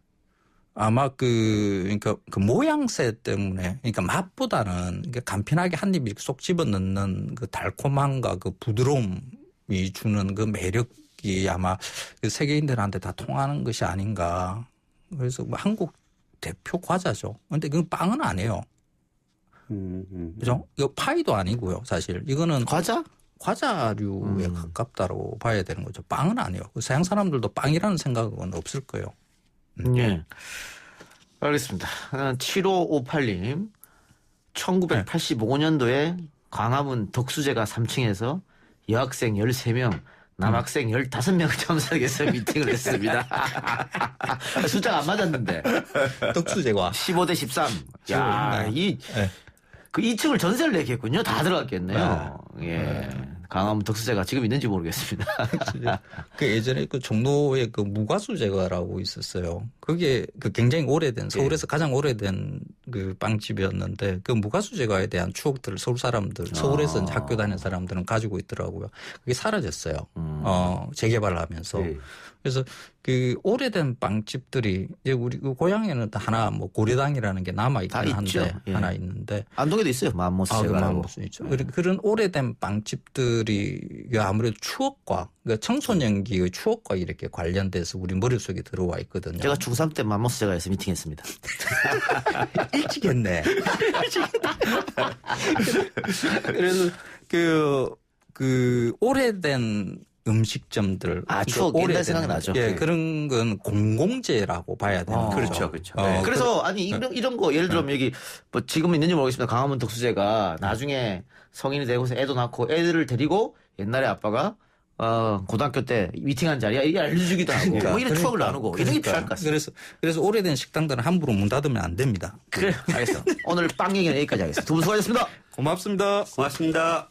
아마 그러니까 그 모양새 때문에, 그러니까 맛보다는 간편하게 한 입 이렇게 쏙 집어 넣는 그 달콤함과 그 부드러움이 주는 그 매력이 아마 그 세계인들한테 다 통하는 것이 아닌가. 그래서 뭐 한국 대표 과자죠. 근데 그건 빵은 아니에요. 그죠? 이거 파이도 아니고요, 사실. 이거는 과자류에 가깝다고 봐야 되는 거죠. 빵은 아니에요. 서양 사람들도 빵이라는 생각은 없을 거예요. 예. 알겠습니다. 7558님. 1985년도에 광화문 덕수제가 3층에서 여학생 13명, 남학생 15명을 참석해서 미팅을 했습니다. 숫자가 안 맞았는데. 덕수제가. 15대 13. 야, 그 2층을 전세를 냈겠군요. 다 들어갔겠네요. 예. 강화문 덕수제가 지금 있는지 모르겠습니다. 그 예전에 그 종로에 그 무가수제가라고 있었어요. 그게 그 굉장히 오래된 서울에서 가장 오래된 그 빵집이었는데 그 무가수제가에 대한 추억들을 서울 사람들, 서울에서 이제 학교 다니는 사람들은 가지고 있더라고요. 그게 사라졌어요. 재개발을 하면서. 네. 그래서 그 오래된 빵집들이 이제 우리 그 고향에는 하나 뭐 고려당이라는 게 남아 있긴 한데 예. 하나 있는데 안동에도 있어요. 맘모스제가라고. 맘모스 있죠. 그런 오래된 빵집들이 아무래도 추억과 그러니까 청소년기의 추억과 이렇게 관련돼서 우리 머릿속에 들어와 있거든요. 제가 중3 때 맘모스제가에서 미팅했습니다. 일찍 했네. 그래서 그 오래된 음식점들. 추억 옛날 생각나죠. 예, 그런 건 공공재라고 봐야 되는 거죠. 그렇죠. 네. 그래서 아니 이런 거 예를 들면 여기 뭐 지금 있는지 모르겠습니다. 강화문 덕수제가 나중에 성인이 되고서 애도 낳고 애들을 데리고 옛날에 아빠가 고등학교 때 미팅한 자리야 이게 알려주기도 하고 뭐 이런 추억을 나누고 이런 게 필요할 것 같습니다. 그래서 오래된 식당들은 함부로 문 닫으면 안 됩니다. 그래 알겠어. 오늘 빵 얘기는 여기까지 하겠습니다. 두 분 수고하셨습니다. 고맙습니다. 고맙습니다.